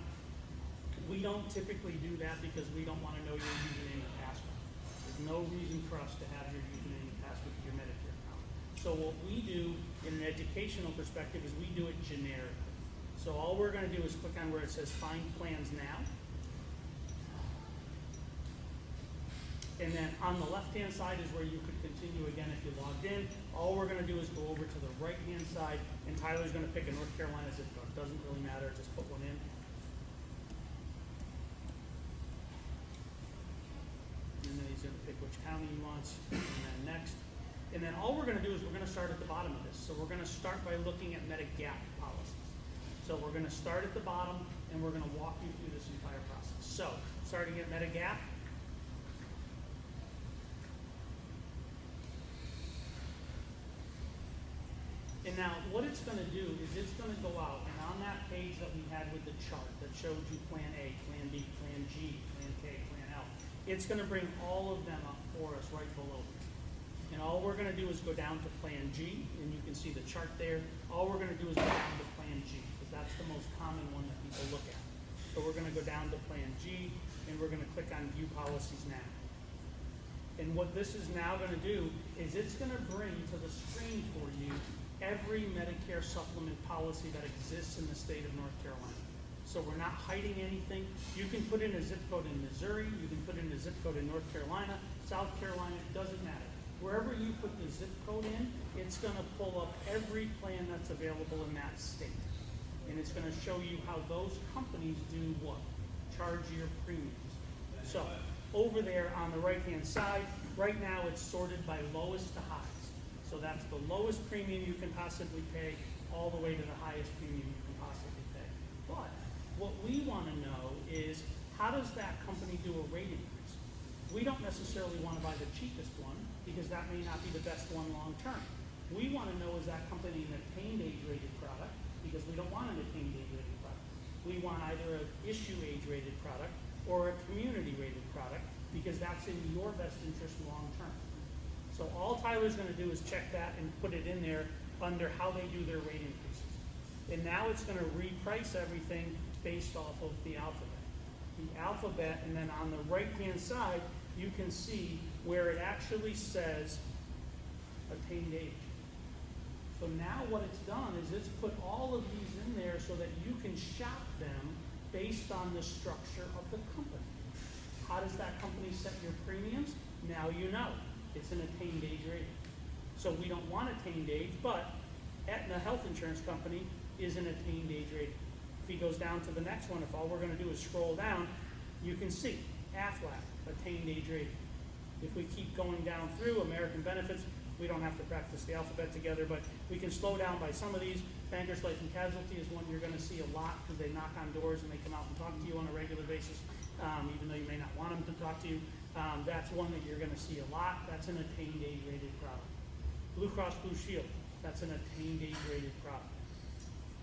We don't typically do that because we don't want to know your username and password. There's no reason for us to have your username and password for your Medicare account. So what we do in an educational perspective is we do it generically. So all we're going to do is click on where it says Find Plans Now. And then on the left-hand side is where you could continue again if you logged in. All we're going to do is go over to the right-hand side, and Tyler's going to pick a North Carolina zip code. Doesn't really matter, just put one in. And then he's going to pick which county he wants, and then next. And then all we're going to do is we're going to start at the bottom of this. So we're going to start by looking at Medigap policies. So we're going to start at the bottom, and we're going to walk you through this entire process. So starting at Medigap. And now what it's going to do is it's going to go out, and on that page that we had with the chart that showed you Plan A, Plan B, Plan G, Plan K, Plan L, it's going to bring all of them up for us right below here. And all we're going to do is go down to Plan G, and you can see the chart there. All we're going to do is go down to Plan G, because that's the most common one that people look at. So we're going to go down to Plan G, and we're going to click on View Policies Now. And what this is now going to do is it's going to bring to the screen for you every Medicare supplement policy that exists in the state of North Carolina. So we're not hiding anything. You can put in a zip code in Missouri, you can put in a zip code in North Carolina, South Carolina, it doesn't matter. Wherever you put the zip code in, it's going to pull up every plan that's available in that state. And it's going to show you how those companies do what? Charge your premiums. So over there on the right-hand side, right now it's sorted by lowest to highest. So that's the lowest premium you can possibly pay all the way to the highest premium you can possibly pay. But what we want to know is, how does that company do a rate increase? We don't necessarily want to buy the cheapest one, because that may not be the best one long term. We want to know, is that company an attained age-rated product, because we don't want an attained age-rated product. we want either an issue age-rated product or a community-rated product, because that's in your best interest long-term. So all Tyler's gonna do is check that and put it in there under how they do their rate increases. And now it's gonna reprice everything based off of the alphabet. The alphabet, and then on the right-hand side, you can see where it actually says attained age. So now what it's done is it's put all of these in there so that you can shop them based on the structure of the company. How does that company set your premiums? Now you know. It's an attained age rating. So we don't want attained age, but Aetna Health Insurance Company is an attained age rating. If he goes down to the next one, if all we're gonna do is scroll down, you can see Aflac, attained age rating. If we keep going down through American Benefits, we don't have to practice the alphabet together, but we can slow down by some of these. Bankers Life and Casualty is one you're gonna see a lot because they knock on doors and they come out and talk to you on a regular basis, even though you may not want them to talk to you. That's one that you're gonna see a lot. That's an attained age rated product. Blue Cross Blue Shield, that's an attained age rated product.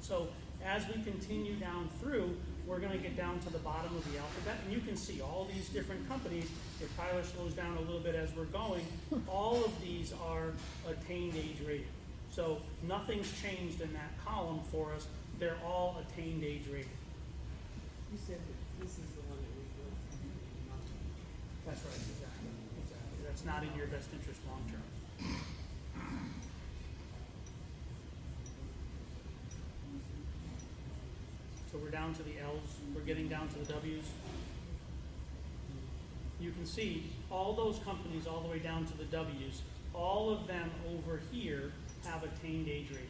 So as we continue down through, we're gonna get down to the bottom of the alphabet, and you can see all these different companies. If Tyler slows down a little bit as we're going, all of these are attained age rated. So nothing's changed in that column for us. They're all attained age rated. You said that this is the one that we built. That's right, exactly. That's not in your best interest long term. So we're down to the L's, we're getting down to the W's. You can see all those companies all the way down to the W's, all of them over here have attained age rating.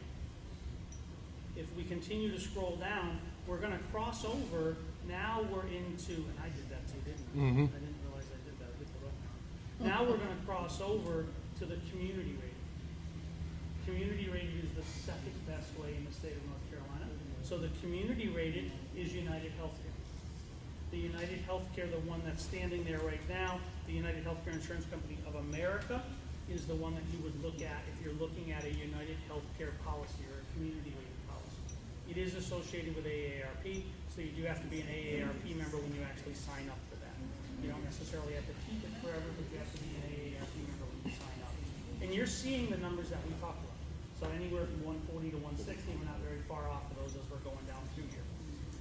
If we continue to scroll down, we're gonna cross over, now we're into, and I did that too, didn't I? Mhm. I didn't realize I did that, I hit the button. Now we're gonna cross over to the community rating. Community rated is the second best way in the state of North Carolina. So the community rated is United Healthcare. The United Healthcare, the one that's standing there right now, the United Healthcare Insurance Company of America is the one that you would look at if you're looking at a United Healthcare policy or a community rated policy. It is associated with AARP, so you do have to be an AARP member when you actually sign up for that. You don't necessarily have to keep it forever, but you have to be an AARP member when you sign up. And you're seeing the numbers that we talked about. So anywhere from 140 to 160, we're not very far off of those as we're going down through here.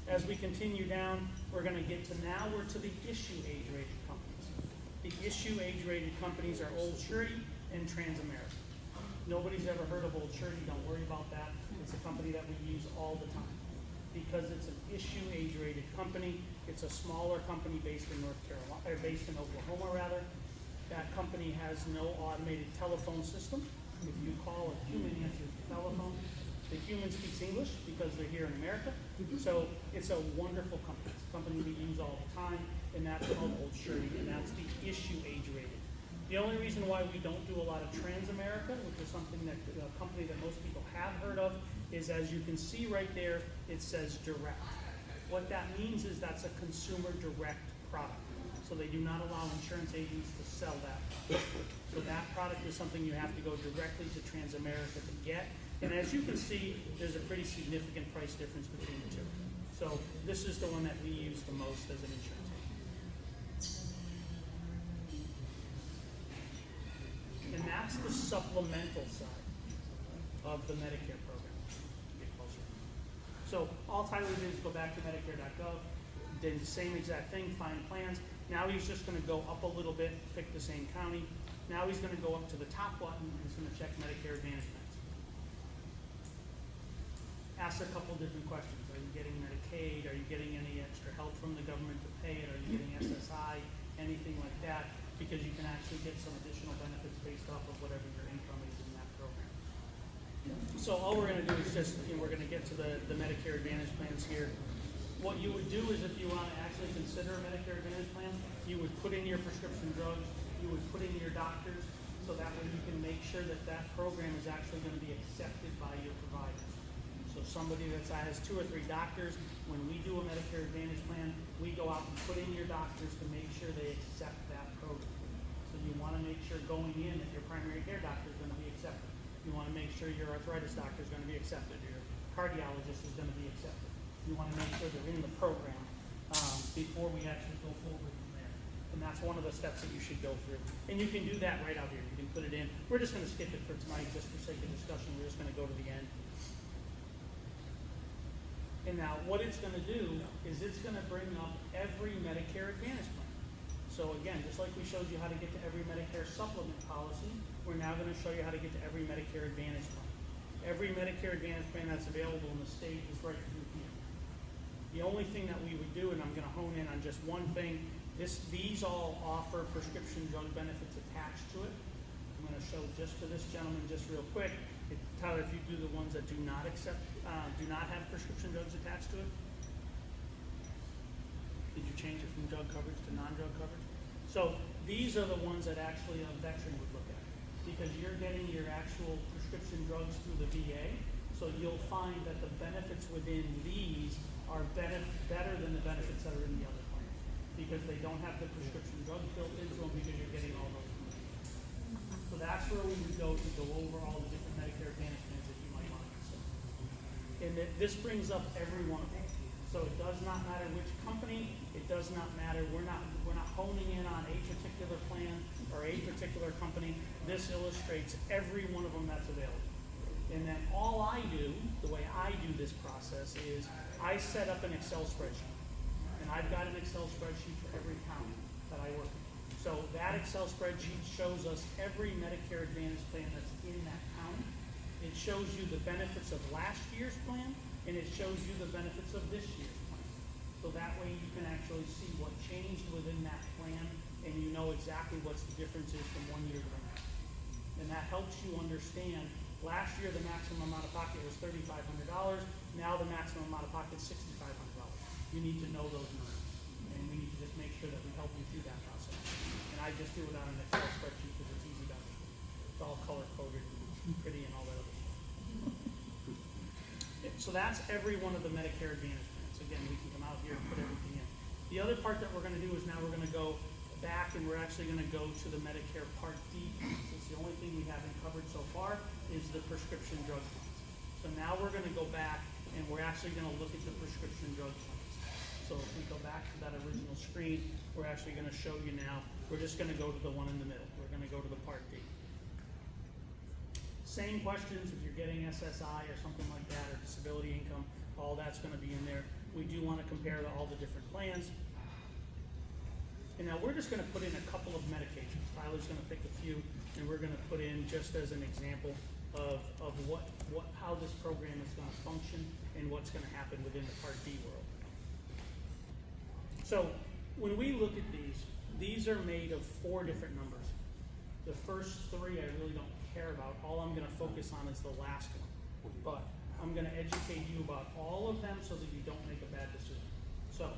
As we continue down, we're gonna get to now, we're to the issue age-rated companies. The issue age-rated companies are Old Surety and Transamerica. Nobody's ever heard of Old Surety, don't worry about that. It's a company that we use all the time. Because it's an issue age-rated company, it's a smaller company based in North Carolina, or based in Oklahoma rather. That company has no automated telephone system. If you call, a human answers the telephone. The human speaks English because they're here in America. So it's a wonderful company. It's a company we use all the time, and that's called Old Surety, and that's the issue age rated. The only reason why we don't do a lot of Transamerica, which is something that a company that most people have heard of, is as you can see right there, it says direct. What that means is that's a consumer direct product. So they do not allow insurance agents to sell that. So that product is something you have to go directly to Transamerica to get. And as you can see, there's a pretty significant price difference between the two. So this is the one that we use the most as an insurance agent. And that's the supplemental side of the Medicare program. Get closer. So all Tyler did is go back to Medicare.gov, did the same exact thing, find plans. Now he's just gonna go up a little bit, pick the same county. Now he's gonna go up to the top button and he's gonna check Medicare Advantage plans. Ask a couple different questions. Are you getting Medicaid? Are you getting any extra help from the government to pay it? Are you getting SSI? Anything like that, because you can actually get some additional benefits based off of whatever your income is in that program. So all we're gonna do is just, we're gonna get to the Medicare Advantage plans here. What you would do is if you want to actually consider a Medicare Advantage plan, you would put in your prescription drugs, you would put in your doctors, so that way you can make sure that that program is actually going to be accepted by your providers. So somebody that has 2 or 3 doctors, when we do a Medicare Advantage plan, we go out and put in your doctors to make sure they accept that program. So you want to make sure going in that your primary care doctor is going to be accepted. You want to make sure your arthritis doctor is going to be accepted, your cardiologist is going to be accepted. You wanna make sure they're in the program, before we actually go forward from there. And that's one of the steps that you should go through. And you can do that right out here. You can put it in. We're just gonna skip it for tonight, just for sake of discussion. We're just gonna go to the end. And now, what it's gonna do is it's gonna bring up every Medicare Advantage plan. So again, just like we showed you how to get to every Medicare supplement policy, we're now gonna show you how to get to every Medicare Advantage plan. Every Medicare Advantage plan that's available in the state is right through here. The only thing that we would do, and I'm gonna hone in on just one thing, these all offer prescription drug benefits attached to it. I'm gonna show just for this gentleman, just real quick. Tyler, if you do the ones that do not have prescription drugs attached to it. Did you change it from drug coverage to non-drug coverage? So these are the ones that actually a veteran would look at, because you're getting your actual prescription drugs through the VA. So you'll find that the benefits within these are better than the benefits that are in the other plans, because they don't have the prescription drugs built into them, because you're getting all those. So that's where we would go to go over all the different Medicare Advantage plans that you might want to consider. And this brings up every one of them. So it does not matter which company, it does not matter, we're not honing in on a particular plan or a particular company. This illustrates every one of them that's available. And then all I do, the way I do this process is I set up an Excel spreadsheet. And I've got an Excel spreadsheet for every county that I work in. So that Excel spreadsheet shows us every Medicare Advantage plan that's in that county. It shows you the benefits of last year's plan, and it shows you the benefits of this year's plan. So that way you can actually see what changed within that plan, and you know exactly what the difference is from one year to the next. And that helps you understand, last year the maximum amount of pocket was $3,500, now the maximum amount of pocket is $6,500. You need to know those numbers, and we need to just make sure that we help you through that process. And I just do it on an Excel spreadsheet because it's easy to understand. It's all color-coded and pretty and all that other stuff. So that's every one of the Medicare Advantage plans. Again, we can come out here and put everything in. The other part that we're gonna do is now we're gonna go back and we're actually gonna go to the Medicare Part D plans. It's the only thing we haven't covered so far is the prescription drug plans. So now we're gonna go back and we're actually gonna look at the prescription drug plans. So if we go back to that original screen, we're actually gonna show you now, we're just gonna go to the one in the middle. We're gonna go to the Part D. Same questions if you're getting SSI or something like that, or disability income, all that's gonna be in there. We do wanna compare all the different plans. And now we're just gonna put in a couple of medications. Tyler's gonna pick a few, and we're gonna put in just as an example of how this program is gonna function and what's gonna happen within the Part D world. So when we look at these are made of 4 different numbers. The first 3 I really don't care about. All I'm gonna focus on is the last one. But I'm gonna educate you about all of them so that you don't make a bad decision. So,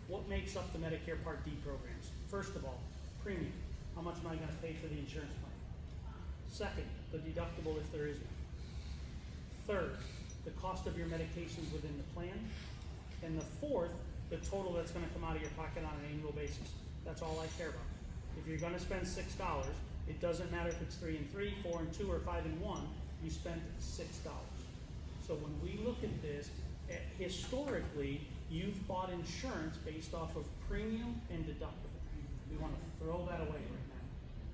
what makes up the Medicare Part D programs? First of all, premium. How much am I gonna pay for the insurance plan? Second, the deductible if there is one. Third, the cost of your medications within the plan. And the fourth, the total that's gonna come out of your pocket on an annual basis. That's all I care about. If you're gonna spend $6, it doesn't matter if it's 3 and 3, 4 and 2, or 5 and 1, you spent $6. So when we look at this, historically, you've bought insurance based off of premium and deductible. We want to throw that away right now,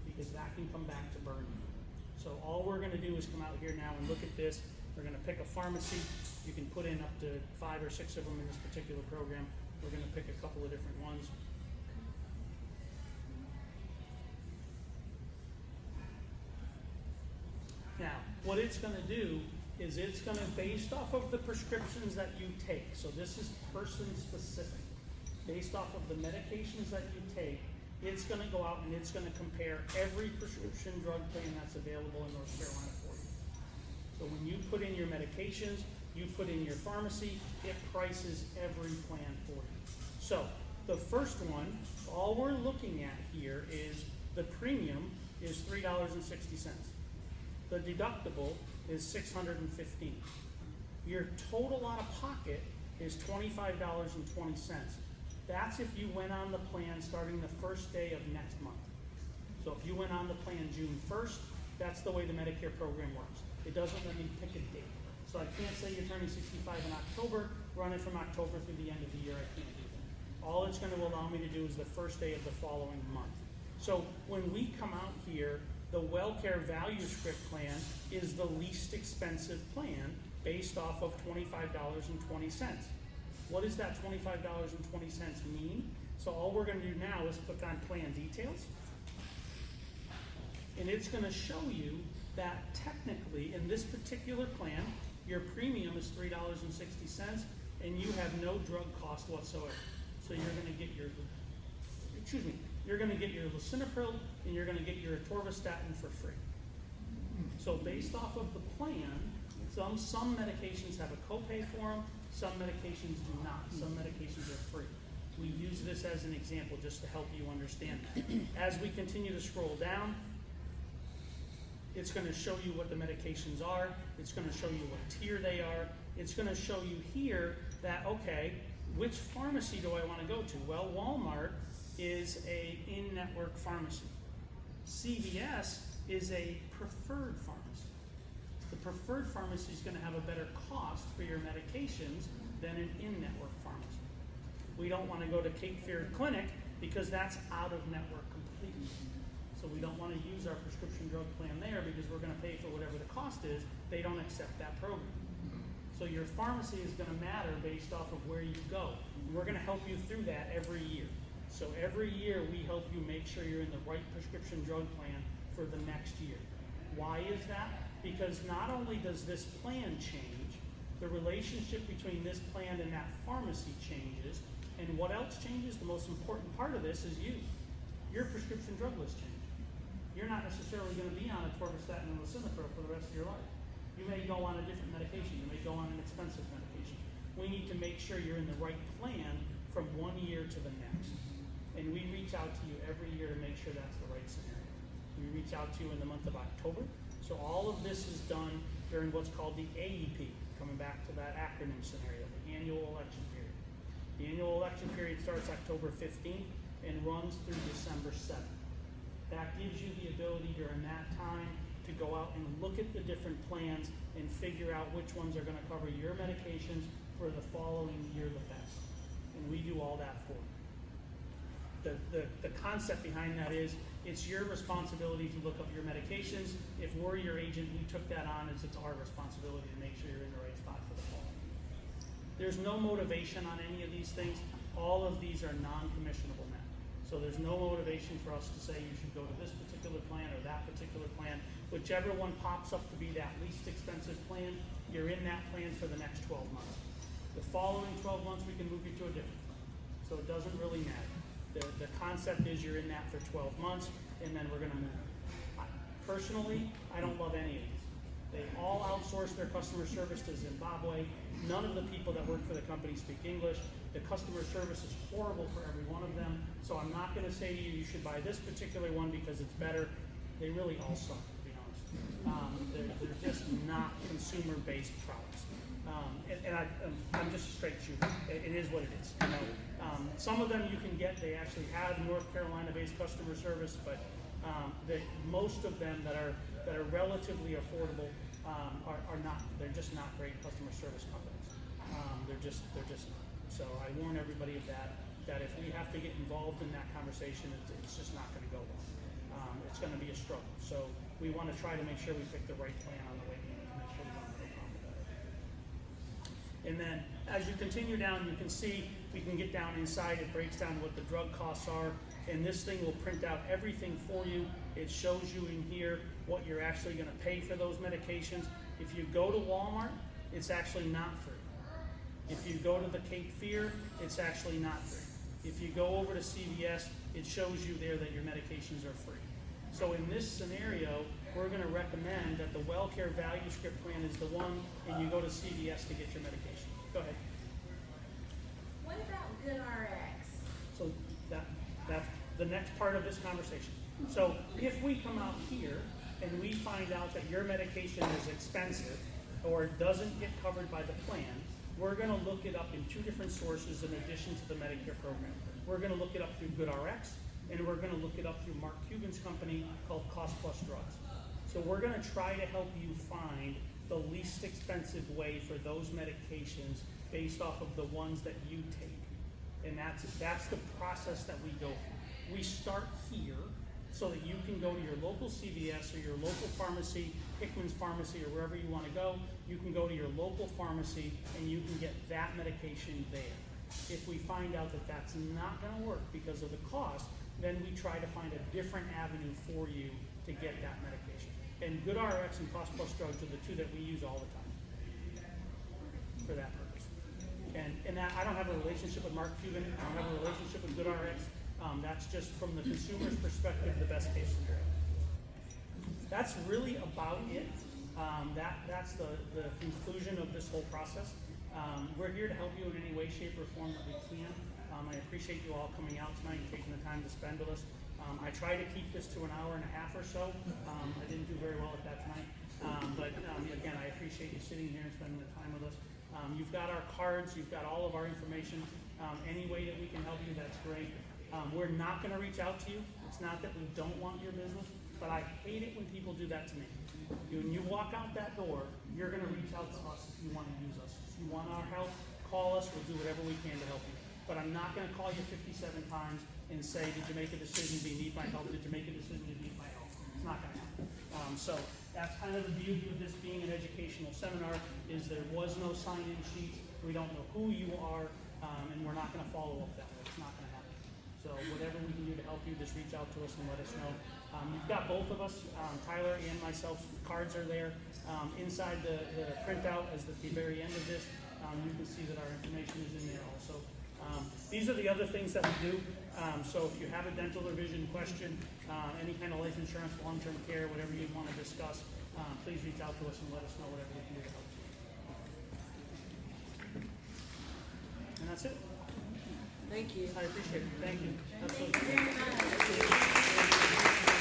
because that can come back to burn you. So all we're gonna do is come out here now and look at this. We're gonna pick a pharmacy. You can put in up to 5 or 6 of them in this particular program. We're gonna pick a couple of different ones. Now, what it's gonna do is it's gonna, based off of the prescriptions that you take, so this is person specific, based off of the medications that you take, it's gonna go out and it's gonna compare every prescription drug plan that's available in North Carolina for you. So when you put in your medications, you put in your pharmacy, it prices every plan for you. So the first one, all we're looking at here is the premium is $3.60. The deductible is $615. Your total out of pocket is $25.20. That's if you went on the plan starting the first day of next month. So if you went on the plan June 1st, that's the way the Medicare program works. It doesn't let me pick a date. So I can't say you're turning 65 in October, run it from October through the end of the year, I can't do that. All it's gonna allow me to do is the first day of the following month. So when we come out here, the WellCare Value Script plan is the least expensive plan based off of $25.20. What does that $25.20 mean? So all we're gonna do now is click on Plan Details. And it's gonna show you that technically, in this particular plan, your premium is $3.60, and you have no drug cost whatsoever. So you're gonna get your, you're gonna get your lisinopril, and you're gonna get your atorvastatin for free. So based off of the plan, some medications have a copay for them, some medications do not. Some medications are free. We use this as an example just to help you understand that. As we continue to scroll down, it's going to show you what the medications are. It's going to show you what tier they are. It's going to show you here that, okay, which pharmacy do I want to go to? Well, Walmart is a in-network pharmacy. CVS is a preferred pharmacy. The preferred pharmacy is going to have a better cost for your medications than an in-network pharmacy. We don't want to go to Cape Fear Clinic because that's out of network completely. So we don't want to use our prescription drug plan there because we're going to pay for whatever the cost is. They don't accept that program. So your pharmacy is going to matter based off of where you go. And we're going to help you through that every year. So every year we help you make sure you're in the right prescription drug plan for the next year. Why is that? Because not only does this plan change, the relationship between this plan and that pharmacy changes. And what else changes? The most important part of this is you. Your prescription drug list changes. You're not necessarily going to be on atorvastatin and lisinopril for the rest of your life. You may go on a different medication. You may go on an expensive medication. We need to make sure you're in the right plan from one year to the next. And we reach out to you every year to make sure that's the right scenario. We reach out to you in the month of October. So all of this is done during what's called the AEP, coming back to that acronym scenario, the annual election period. The annual election period starts October 15th and runs through December 7th. That gives you the ability during that time to go out and look at the different plans and figure out which ones are going to cover your medications for the following year the best. And we do all that for you. The concept behind that is it's your responsibility to look up your medications. If we're your agent, we took that on as it's our responsibility to make sure you're in the right spot for the fall. There's no motivation on any of these things. All of these are non-commissionable now. So there's no motivation for us to say you should go to this particular plan or that particular plan. Whichever one pops up to be that least expensive plan, you're in that plan for the next 12 months. The following 12 months, we can move you to a different plan. So it doesn't really matter. The concept is you're in that for 12 months, and then we're going to move. Personally, I don't love any of these. They all outsource their customer service to Zimbabwe. None of the people that work for the company speak English. The customer service is horrible for every one of them. So I'm not going to say to you, you should buy this particular one because it's better. They really all suck, to be honest. They're just not consumer-based products. I'm just a straight shooter. It is what it is. You know, some of them you can get. They actually have North Carolina-based customer service, but most of them that are relatively affordable are not. They're just not great customer service companies. They're just not. So I warn everybody of that. That if we have to get involved in that conversation, it's just not going to go well. It's going to be a struggle. So we want to try to make sure we pick the right plan on the way in to make sure we don't have a problem with that. And then as you continue down, you can see we can get down inside. It breaks down what the drug costs are. And this thing will print out everything for you. It shows you in here what you're actually going to pay for those medications. If you go to Walmart, it's actually not free. If you go to the Cape Fear, it's actually not free. If you go over to CVS, it shows you there that your medications are free. So in this scenario, we're going to recommend that the WellCare Value Script plan is the one, and you go to CVS to get your medication. Go ahead. What about GoodRx? So that's the next part of this conversation. So if we come out here and we find out that your medication is expensive or doesn't get covered by the plan, we're going to look it up in two different sources in addition to the Medicare program. We're going to look it up through GoodRx, and we're going to look it up through Mark Cuban's company called Cost Plus Drugs. So we're going to try to help you find the least expensive way for those medications based off of the ones that you take. And that's the process that we go through. We start here so that you can go to your local CVS or your local pharmacy, Hickman's Pharmacy, or wherever you want to go. You can go to your local pharmacy and you can get that medication there. If we find out that that's not going to work because of the cost, then we try to find a different avenue for you to get that medication. And GoodRx and Cost Plus Drugs are the two that we use all the time for that purpose. And that, I don't have a relationship with Mark Cuban. I don't have a relationship with GoodRx. That's just from the consumer's perspective, the best case scenario. That's really about it. That's the conclusion of this whole process. We're here to help you in any way, shape, or form that we can. I appreciate you all coming out tonight and taking the time to spend with us. I try to keep this to an hour and a half or so. I didn't do very well at that tonight. But again, I appreciate you sitting here and spending the time with us. You've got our cards, you've got all of our information. Any way that we can help you, that's great. We're not going to reach out to you. It's not that we don't want your business, but I hate it when people do that to me. When you walk out that door, you're going to reach out to us if you want to use us. If you want our help, call us. We'll do whatever we can to help you. But I'm not going to call you 57 times and say, did you make a decision? Do you need my help? Did you make a decision? Do you need my help? It's not going to happen. So that's kind of the beauty of this being an educational seminar, is there was no sign-in sheet. We don't know who you are, and we're not going to follow up that way. It's not going to happen. So whatever we can do to help you, just reach out to us and let us know. You've got both of us, Tyler and myself, cards are there. Inside the printout, as at the very end of this, you can see that our information is in there also. These are the other things that we do. So if you have a dental or vision question, any kind of life insurance, long-term care, whatever you want to discuss, please reach out to us and let us know whatever we can do to help you. And that's it. Thank you. I appreciate it. Thank you. Thank you very much.